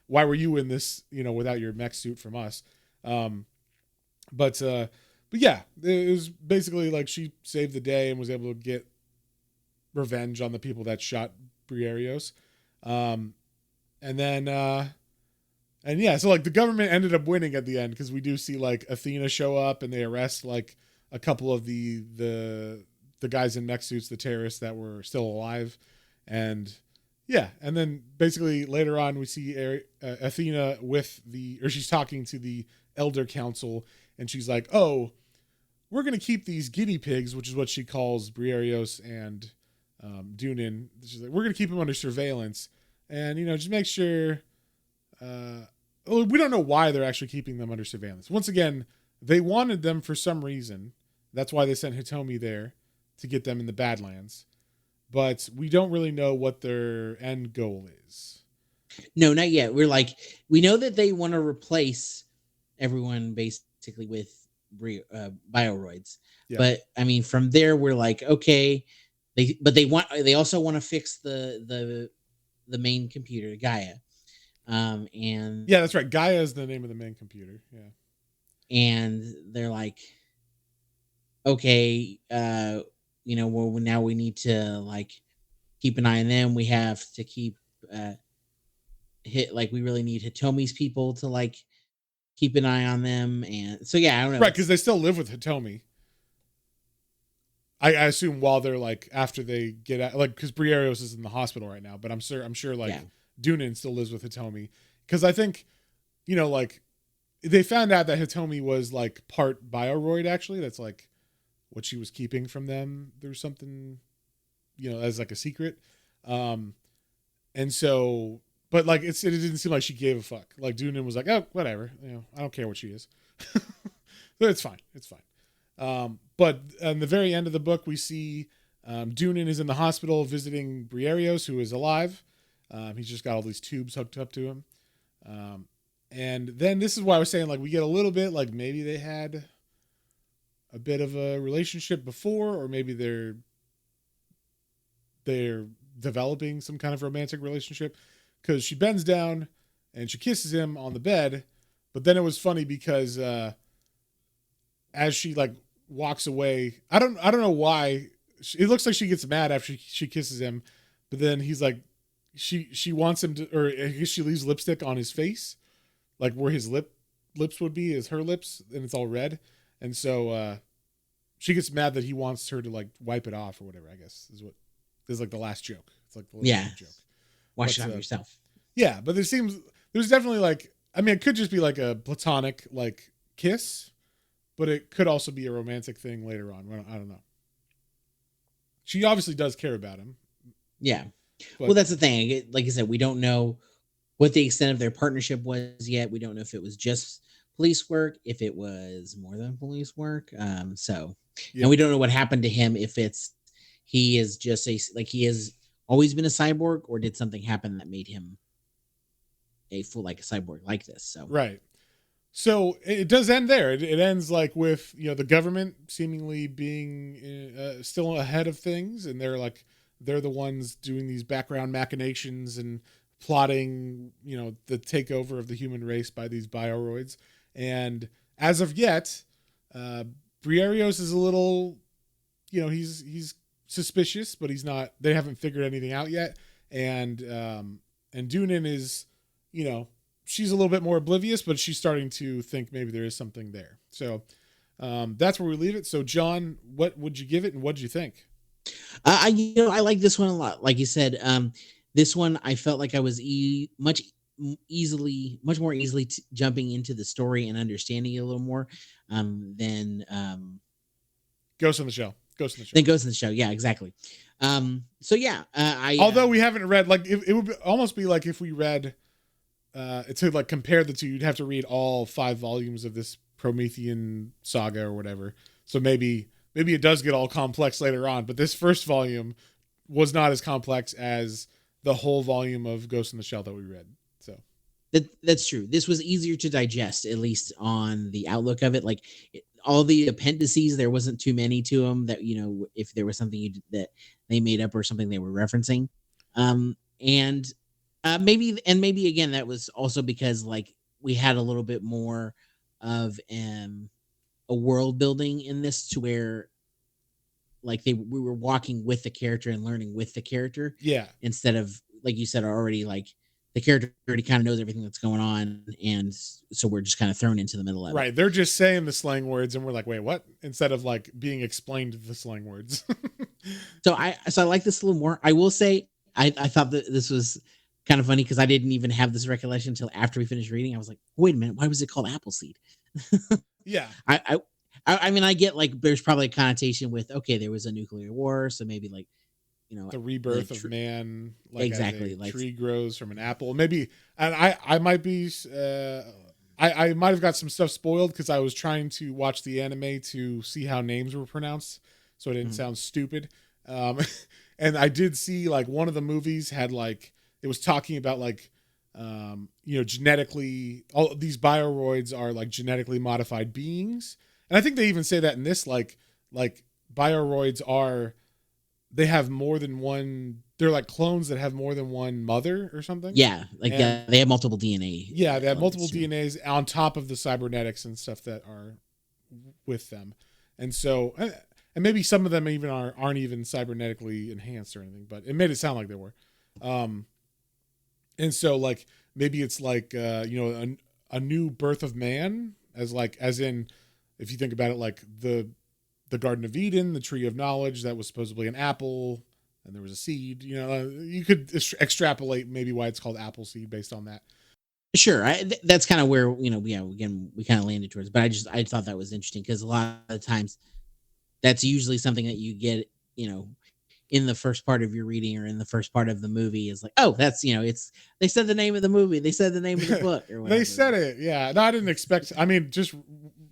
A: why were you in this, you know, without your mech suit from us? But yeah, it was basically like she saved the day and was able to get revenge on the people that shot Briareos. And yeah, so like the government ended up winning at the end, because we do see like Athena show up and they arrest like a couple of the guys in mech suits, the terrorists that were still alive. And yeah, and then basically later on we see Athena she's talking to the Elder Council, and she's like, oh, we're going to keep these guinea pigs, which is what she calls Briareos and Duenan. She's like, we're going to keep them under surveillance, and, you know, just make sure, we don't know why they're actually keeping them under surveillance. Once again, they wanted them for some reason. That's why they sent Hitomi there, to get them in the Badlands. But we don't really know what their end goal is.
C: No, not yet. We're like, we know that they want to replace everyone basically with bioroids.
A: Yeah.
C: But I mean, from there, we're like, okay, they also want to fix the main computer, Gaia. And
A: yeah, that's right. Gaia is the name of the main computer. Yeah.
C: And they're like, okay, you know, well, now we need to like keep an eye on them. We have to keep we really need Hitomi's people to like keep an eye on them. And so yeah, I don't know.
A: Right, because they still live with Hitomi. I assume while they're like, after they get out, like, because Briareos is in the hospital right now, but I'm sure like Duenan still lives with Hitomi, because I think, you know, like they found out that Hitomi was like part bioroid, actually. That's like what she was keeping from them. There's something, you know, as like a secret. And so, but like it didn't seem like she gave a fuck. Like Duenan was like, oh, whatever, you know, I don't care what she is. So it's fine. But in the very end of the book, we see Duenan is in the hospital visiting Briareos, who is alive. He's just got all these tubes hooked up to him. And then this is why I was saying, like, we get a little bit like maybe they had a bit of a relationship before, or maybe they're developing some kind of romantic relationship, because she bends down and she kisses him on the bed. But then it was funny because as she like walks away, I don't know why, it looks like she gets mad after she kisses him, but then he's like, she wants him to, or I guess she leaves lipstick on his face, like where his lips would be is her lips, and it's all red. And so she gets mad that he wants her to like wipe it off or whatever, I guess is like the last joke. It's like the last joke.
C: Wash it on yourself.
A: Yeah, but there's definitely like, I mean, it could just be like a platonic like kiss, but it could also be a romantic thing later on. I don't know. She obviously does care about him.
C: Yeah.
A: But,
C: well, that's the thing. Like I said, we don't know what the extent of their partnership was yet. We don't know if it was just police work, if it was more than police work. And we don't know what happened to him, if he is just he has always been a cyborg, or did something happen that made him a cyborg like this. So
A: right. So it does end there. It ends like with, the government seemingly being still ahead of things, and they're the ones doing these background machinations and plotting, the takeover of the human race by these bioroids. And as of yet, Briareos is a little, he's suspicious, but he's not. They haven't figured anything out yet. And Duenan is, she's a little bit more oblivious, but she's starting to think maybe there is something there. So that's where we leave it. So John, what would you give it, and what did you think?
C: I like this one a lot. Like you said, this one I felt like I was much more easily jumping into the story and understanding it a little more than
A: Ghost in the Shell.
C: Then Ghost in the Shell. Yeah, exactly.
A: Although we haven't read, like, it would almost be like if we read to like compare the two, you'd have to read all 5 volumes of this Promethean saga or whatever. So maybe it does get all complex later on, but this first volume was not as complex as the whole volume of Ghost in the Shell that we read. So
C: that's true. This was easier to digest, at least on the outlook of it. Like all the appendices, there wasn't too many to them that, if there was something that they made up or something they were referencing. Maybe again, that was also because like we had a little bit more of a world building in this, to where like we were walking with the character and learning with the character.
A: Yeah.
C: Instead of, like you said, already like the character already kind of knows everything that's going on, and so we're just kind of thrown into the middle of it.
A: Right. They're just saying the slang words, and we're like, wait, what? Instead of like being explained the slang words.
C: So I like this a little more. I will say I thought that this was kind of funny because I didn't even have this recollection until after we finished reading. I was like, wait a minute, why was it called Appleseed?
A: Yeah.
C: I mean, I get like there's probably a connotation with, okay, there was a nuclear war, so maybe like,
A: the rebirth of man, like
C: exactly,
A: as a
C: like
A: tree grows from an apple. Maybe, and I might be, I might have got some stuff spoiled because I was trying to watch the anime to see how names were pronounced, so it didn't sound stupid. And I did see like one of the movies had like, it was talking about like, genetically, all these bioroids are like genetically modified beings. And I think they even say that in this, like bioroids they have more than one, they're like clones that have more than one mother or something.
C: Yeah. Like they have multiple DNA.
A: Yeah. They have multiple DNAs on top of the cybernetics and stuff that are with them. And so, and maybe some of them even aren't even cybernetically enhanced or anything, but it made it sound like they were. And so like, maybe it's like, a new birth of man, as in, if you think about it, like the Garden of Eden, the tree of knowledge, that was supposedly an apple and there was a seed, you could extrapolate maybe why it's called Appleseed based on that.
C: Sure. That's kind of where, we kind of landed towards, but I thought that was interesting because a lot of the times that's usually something that you get, in the first part of your reading or in the first part of the movie is like, oh, that's, they said the name of the movie. They said the name of the book or whatever.
A: They said it. Yeah. No, I didn't expect, just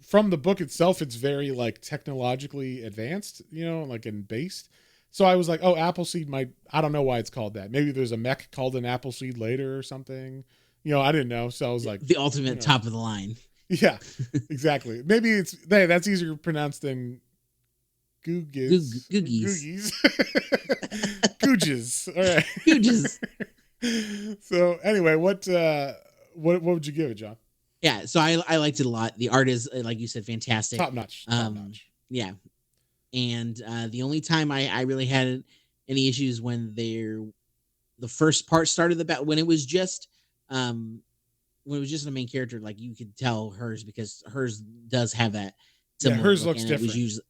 A: from the book itself, it's very like technologically advanced, like and based. So I was like, oh, Appleseed might, I don't know why it's called that. Maybe there's a mech called an Appleseed later or something. I didn't know. So I was like,
C: The ultimate top of the line.
A: Yeah, exactly. Maybe that's easier pronounced than Googies.
C: Googies.
A: Googes. All right.
C: Googes.
A: So anyway, what would you give it, John?
C: Yeah, so I liked it a lot. The art is, like you said, fantastic.
A: Top notch.
C: Yeah. And the only time I really had any issues when the first part started when it was just the main character, like you could tell hers, because hers does have that similar
A: hers
C: look,
A: looks
C: and
A: different.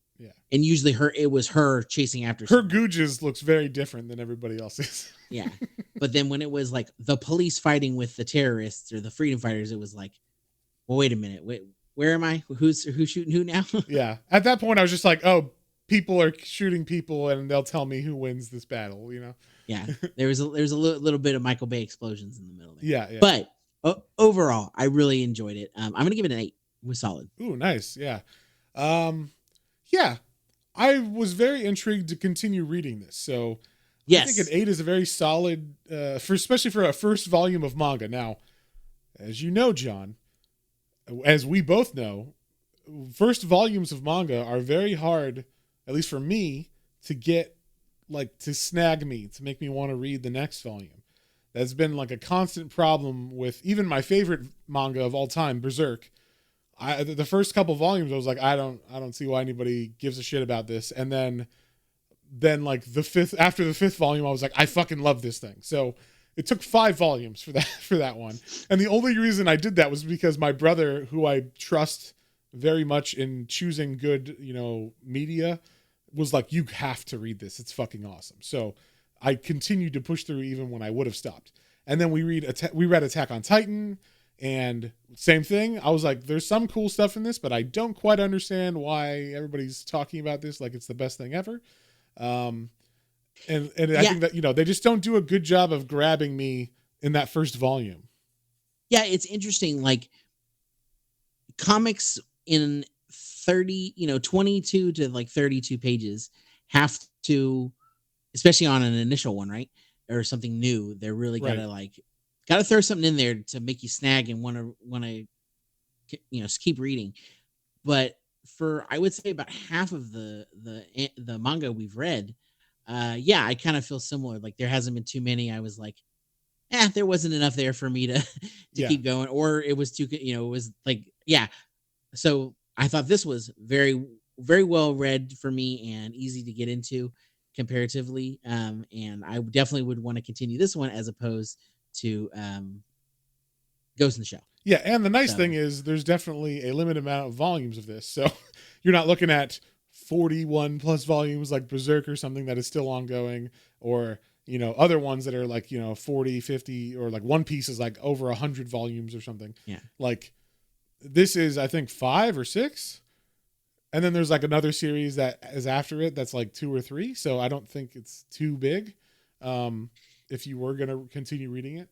C: And usually it was her chasing after
A: her Googes looks very different than everybody else's.
C: Yeah. But then when it was like the police fighting with the terrorists or the freedom fighters, it was like, well, wait a minute. Where am I? Who's shooting who now?
A: Yeah. At that point, I was just like, oh, people are shooting people and they'll tell me who wins this battle,
C: Yeah. There was a little bit of Michael Bay explosions in the middle there.
A: Yeah.
C: But overall, I really enjoyed it. I'm going to give it an 8. It was solid.
A: Ooh, nice. Yeah. Yeah. I was very intrigued to continue reading this. So
C: yes.
A: I think an 8 is a very solid, especially for a first volume of manga. Now, as you know, John, as we both know, first volumes of manga are very hard, at least for me, to get, to snag me, to make me want to read the next volume. That's been like a constant problem with even my favorite manga of all time, Berserk. The first couple volumes, I was like, I don't see why anybody gives a shit about this. And then like after the fifth volume, I was like, I fucking love this thing. So it took 5 volumes for that one. And the only reason I did that was because my brother, who I trust very much in choosing good, media, was like, you have to read this. It's fucking awesome. So I continued to push through even when I would have stopped. And then we read Attack on Titan, and same thing. I was like, there's some cool stuff in this, but I don't quite understand why everybody's talking about this like it's the best thing ever. And I think that, they just don't do a good job of grabbing me in that first volume.
C: Yeah, it's interesting. Like comics in 22 to like 32 pages have to, especially on an initial one, right? Or something new. They're really gotta throw something in there to make you snag and want to keep reading. But for, I would say, about half of the manga we've read, I kind of feel similar. Like there hasn't been too many. I was like, there wasn't enough there for me to keep going, or it was too, it was like, So I thought this was very, very well read for me and easy to get into comparatively. And I definitely would want to continue this one as opposed to Ghost in the Shell.
A: Yeah, and the nice thing is there's definitely a limited amount of volumes of this. So you're not looking at 41 plus volumes like Berserk or something that is still ongoing, or, other ones that are like, 40, 50, or like One Piece is like over 100 volumes or something.
C: Yeah.
A: Like this is, I think, 5 or 6. And then there's like another series that is after it that's like 2 or 3. So I don't think it's too big if you were going to continue reading it.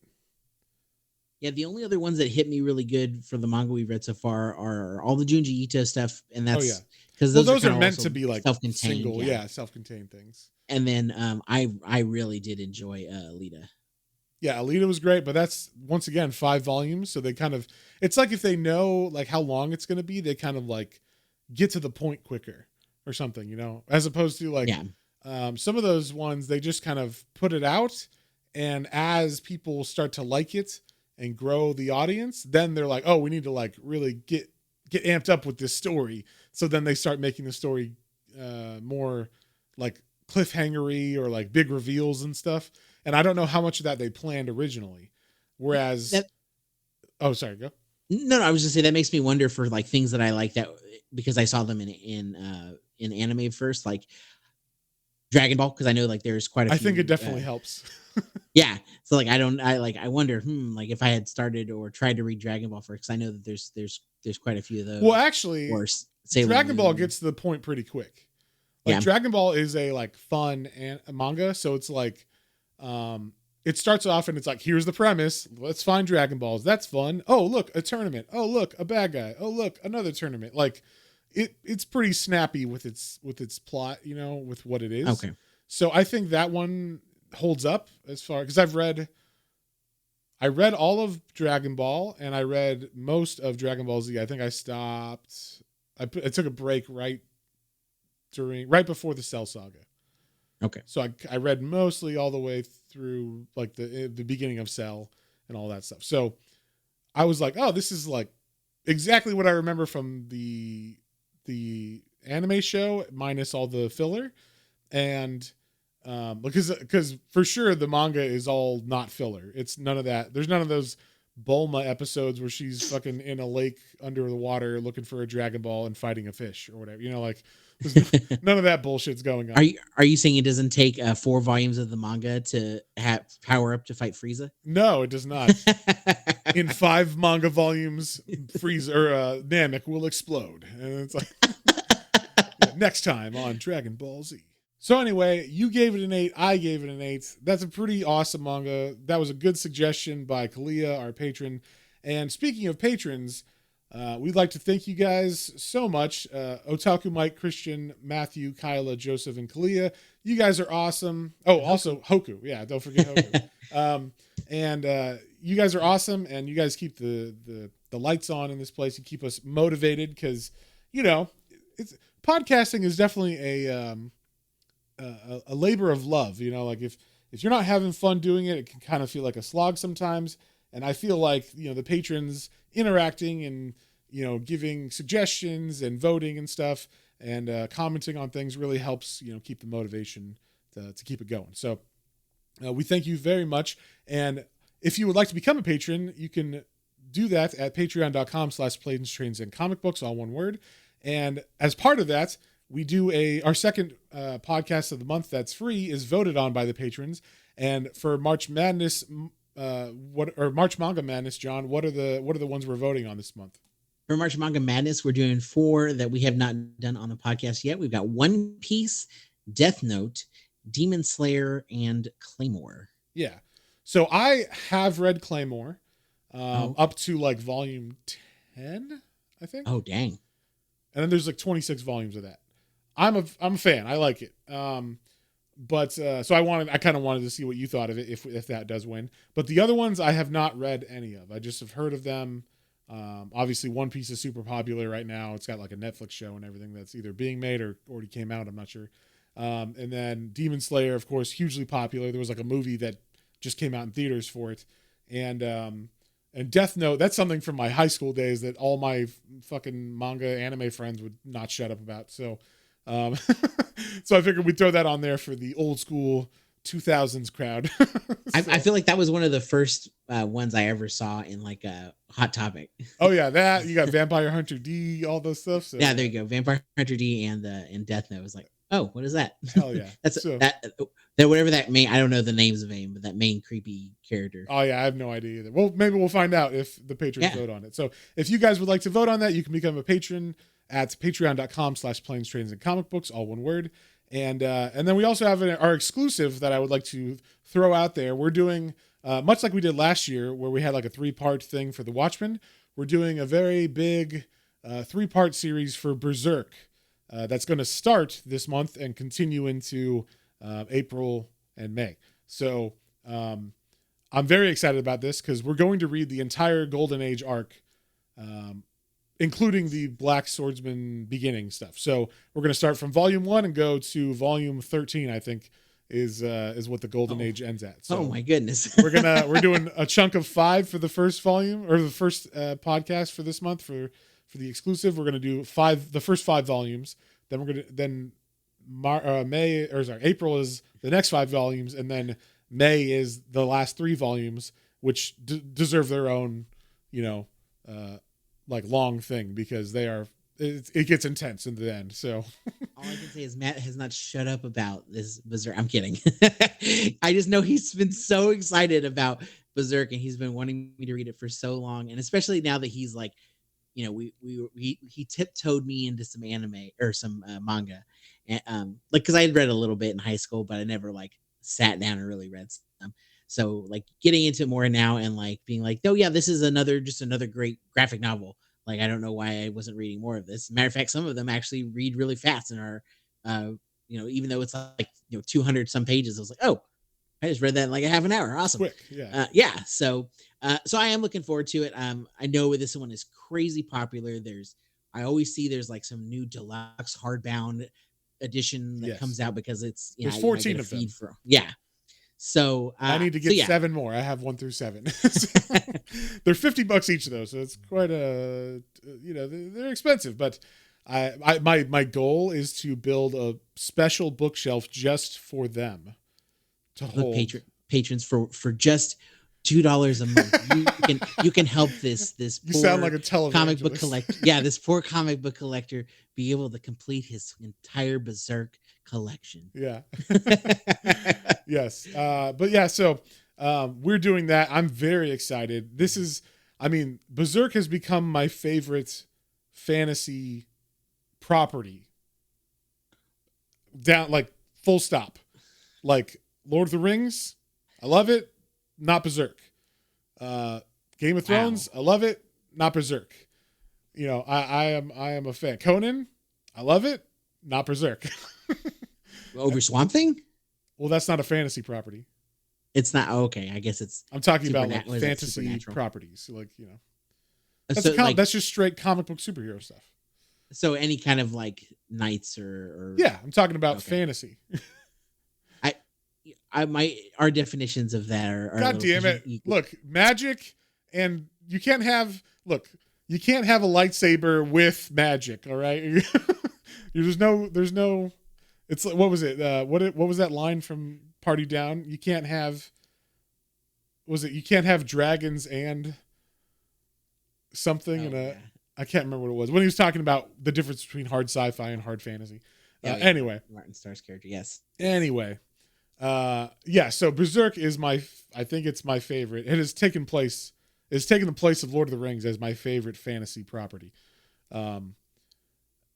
C: Yeah, the only other ones that hit me really good for the manga we've read so far are all the Junji Ito stuff, and that's because
A: those are meant to be like
C: self-contained,
A: single, self-contained things.
C: And then I really did enjoy Alita.
A: Yeah, Alita was great, but that's once again 5 volumes, so they kind of, it's like if they know like how long it's going to be, they kind of like get to the point quicker or something, as opposed to like some of those ones they just kind of put it out, and as people start to like it and grow the audience, then they're like, oh, we need to like really get amped up with this story. So then they start making the story more like cliffhangery or like big reveals and stuff. And I don't know how much of that they planned originally. Whereas, sorry, go.
C: No, I was just saying that makes me wonder for like things that I like, that because I saw them in anime first, like Dragon Ball, because I know like there's quite a few.
A: I think it definitely helps.
C: Yeah. So like I wonder, like if I had started or tried to read Dragon Ball first, because I know that there's quite a few of those.
A: Well, actually, Dragon Ball gets to the point pretty quick. Like Dragon Ball is a like fun manga, so it's like it starts off and it's like, here's the premise, let's find Dragon Balls, that's fun. Oh look, a tournament. Oh look, a bad guy. Oh look, another tournament. Like it's pretty snappy with its plot, with what it is.
C: Okay.
A: So I think that one holds up as far because I read all of Dragon Ball and I read most of Dragon Ball Z. I think I stopped. I took a break right before the Cell Saga.
C: Okay.
A: So I read mostly all the way through like the beginning of Cell and all that stuff. So I was like, oh, this is like exactly what I remember from the anime show minus all the filler. And because for sure the manga is all not filler. It's none of that. There's none of those Bulma episodes where she's fucking in a lake under the water looking for a Dragon Ball and fighting a fish or whatever. You know, like none of that bullshit's going on.
C: Are you saying it doesn't take 4 volumes of the manga to have power up to fight Frieza?
A: No, it does not. In 5 manga volumes, Frieza or Namek will explode, and it's like next time on Dragon Ball Z. So anyway, you gave it an 8. I gave it an 8. That's a pretty awesome manga. That was a good suggestion by Kalia, our patron. And speaking of patrons, we'd like to thank you guys so much. Otaku Mike, Christian, Matthew, Kyla, Joseph, and Kalia. You guys are awesome. Oh, also Hoku. Yeah, don't forget Hoku. And you guys are awesome, and you guys keep the lights on in this place. You keep us motivated because, you know, podcasting is definitely a labor of love. You know, like if you're not having fun doing it, it can kind of feel like a slog sometimes. And I feel like, you know, the patrons interacting and, you know, giving suggestions and voting and stuff and commenting on things really helps, you know, keep the motivation to keep it going. So we thank you very much. And if you would like to become a patron, you can do that at patreon.com/planes, trains, and comic books, all one word. And as part of that, we do our second podcast of the month that's free is voted on by the patrons. And for March Madness, March Manga Madness, John, what are the ones we're voting on this month?
C: For March Manga Madness, we're doing 4 that we have not done on the podcast yet. We've got One Piece, Death Note, Demon Slayer, and Claymore.
A: Yeah. So I have read Claymore up to like volume 10, I think.
C: Oh, dang.
A: And then there's like 26 volumes of that. I'm a fan. I like it. But so I kind of wanted to see what you thought of it if that does win. But the other ones I have not read any of. I just have heard of them. Obviously, One Piece is super popular right now. It's got like a Netflix show and everything that's either being made or already came out. I'm not sure. And then Demon Slayer, of course, hugely popular. There was like a movie that just came out in theaters for it. And Death Note, that's something from my high school days that all my fucking manga anime friends would not shut up about. So so I figured we'd throw that on there for the old school 2000s crowd. So.
C: I feel like that was one of the first ones I ever saw in like a Hot Topic.
A: Oh yeah, that you got Vampire Hunter D, all those stuff. So.
C: Yeah, there you go. Vampire Hunter D and Death Note was like, oh, what is that?
A: Hell yeah,
C: that's
A: so.
C: that whatever that main. I don't know the names of him, but that main creepy character.
A: Oh yeah, I have no idea either. Well, maybe we'll find out if the patrons vote on it. So if you guys would like to vote on that, you can become a patron at patreon.com/planes, trains, and comic books, all one word. And then we also have our exclusive that I would like to throw out there. We're doing, much like we did last year, where we had like a 3-part thing for the Watchmen. We're doing a very big 3-part series for Berserk that's going to start this month and continue into April and May. So I'm very excited about this because we're going to read the entire Golden Age arc, including the Black Swordsman beginning stuff. So we're going to start from volume 1 and go to volume 13, I think is what the Golden Age ends at. So
C: oh my goodness.
A: we're doing a chunk of 5 for the first volume or the first podcast for this month for the exclusive. We're going to do the first 5 volumes. Then we're going to April is the next 5 volumes. And then May is the last 3 volumes, which deserve their own, like long thing because it gets intense in the end. So
C: all I can say is Matt has not shut up about this Berserk. I'm kidding. I just know he's been so excited about Berserk and he's been wanting me to read it for so long. And especially now that he's like, he tiptoed me into some anime or some manga. And like, cause I had read a little bit in high school, but I never like sat down and really read some. So like getting into it more now and like being like, oh yeah, this is another great graphic novel. Like, I don't know why I wasn't reading more of this. Matter of fact, some of them actually read really fast and are, even though it's like 200 some pages. I was like, oh, I just read that in like a half an hour. Awesome.
A: Quick, yeah.
C: Yeah. So I am looking forward to it. I know this one is crazy popular. I always see there's like some new deluxe hardbound edition that comes out because it's,
A: there's 14 of them.
C: Yeah. So
A: I need to get 7 more. I have 1 through 7. They're $50 each of those, so it's quite a they're expensive. But my goal is to build a special bookshelf just for them to hold.
C: Patrons for just $2 a month. You can help this
A: you sound like a televangelist.
C: Comic book collector. Yeah, this poor comic book collector be able to complete his entire Berserk collection.
A: Yeah. Yes. But yeah, so we're doing that. I'm very excited. Berserk has become my favorite fantasy property. Down, like, full stop. Like Lord of the Rings, I love it. Not Berserk. Game of Thrones, I love it. Not Berserk. I am a fan. Conan, I love it. Not Berserk.
C: Over Swamp Thing?
A: Well, that's not a fantasy property.
C: It's not. Okay, I guess it's.
A: I'm talking about like fantasy properties, like that's just straight comic book superhero stuff.
C: So any kind of like knights or
A: yeah, I'm talking about fantasy.
C: Our definitions of that are
A: God damn it. Look, magic, and you can't have a lightsaber with magic, all right? there's no it's like, what was it? What was that line from Party Down? You can't have dragons and something I can't remember what it was. When he was talking about the difference between hard sci-fi and hard fantasy. Anyway,
C: Martin Starr's character, yes.
A: Anyway, so Berserk is I think it's my favorite. It has taken the place of Lord of the Rings as my favorite fantasy property. And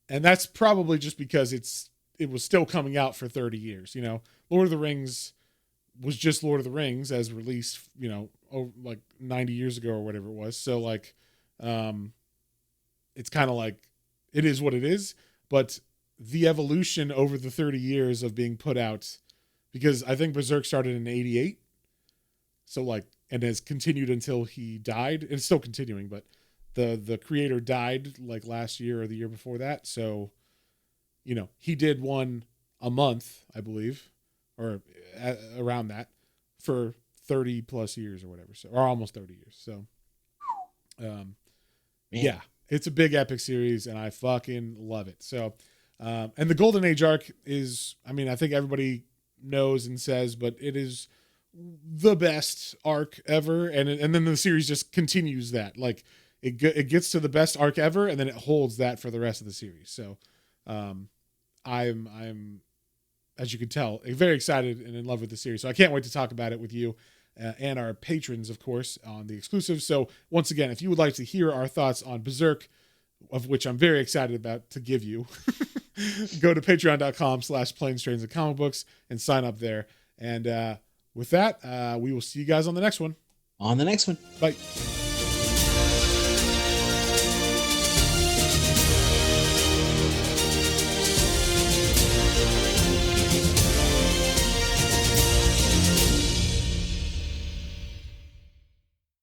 A: that's probably just because it was still coming out for 30 years. Lord of the Rings was just Lord of the Rings as released, like 90 years ago or whatever it was. So like, it's kind of like, it is what it is, but the evolution over the 30 years of being put out, because I think Berserk started in 88. So like, and has continued until he died. It's still continuing, but the creator died like last year or the year before that. So, he did one a month, I believe, or around that for 30 plus years or whatever. So, or almost 30 years. So, yeah, it's a big epic series and I fucking love it. So, and the Golden Age arc is, I think everybody knows and says, but it is the best arc ever. And then the series just continues that. Like it gets to the best arc ever and then it holds that for the rest of the series. So, I'm, as you can tell, very excited and in love with the series. So I can't wait to talk about it with you and our patrons, of course, on the exclusive. So once again, if you would like to hear our thoughts on Berserk, of which I'm very excited about to give you, go to patreon.com/planestrains of and sign up there. And with that, we will see you guys on the next one.
C: On the next one.
A: Bye.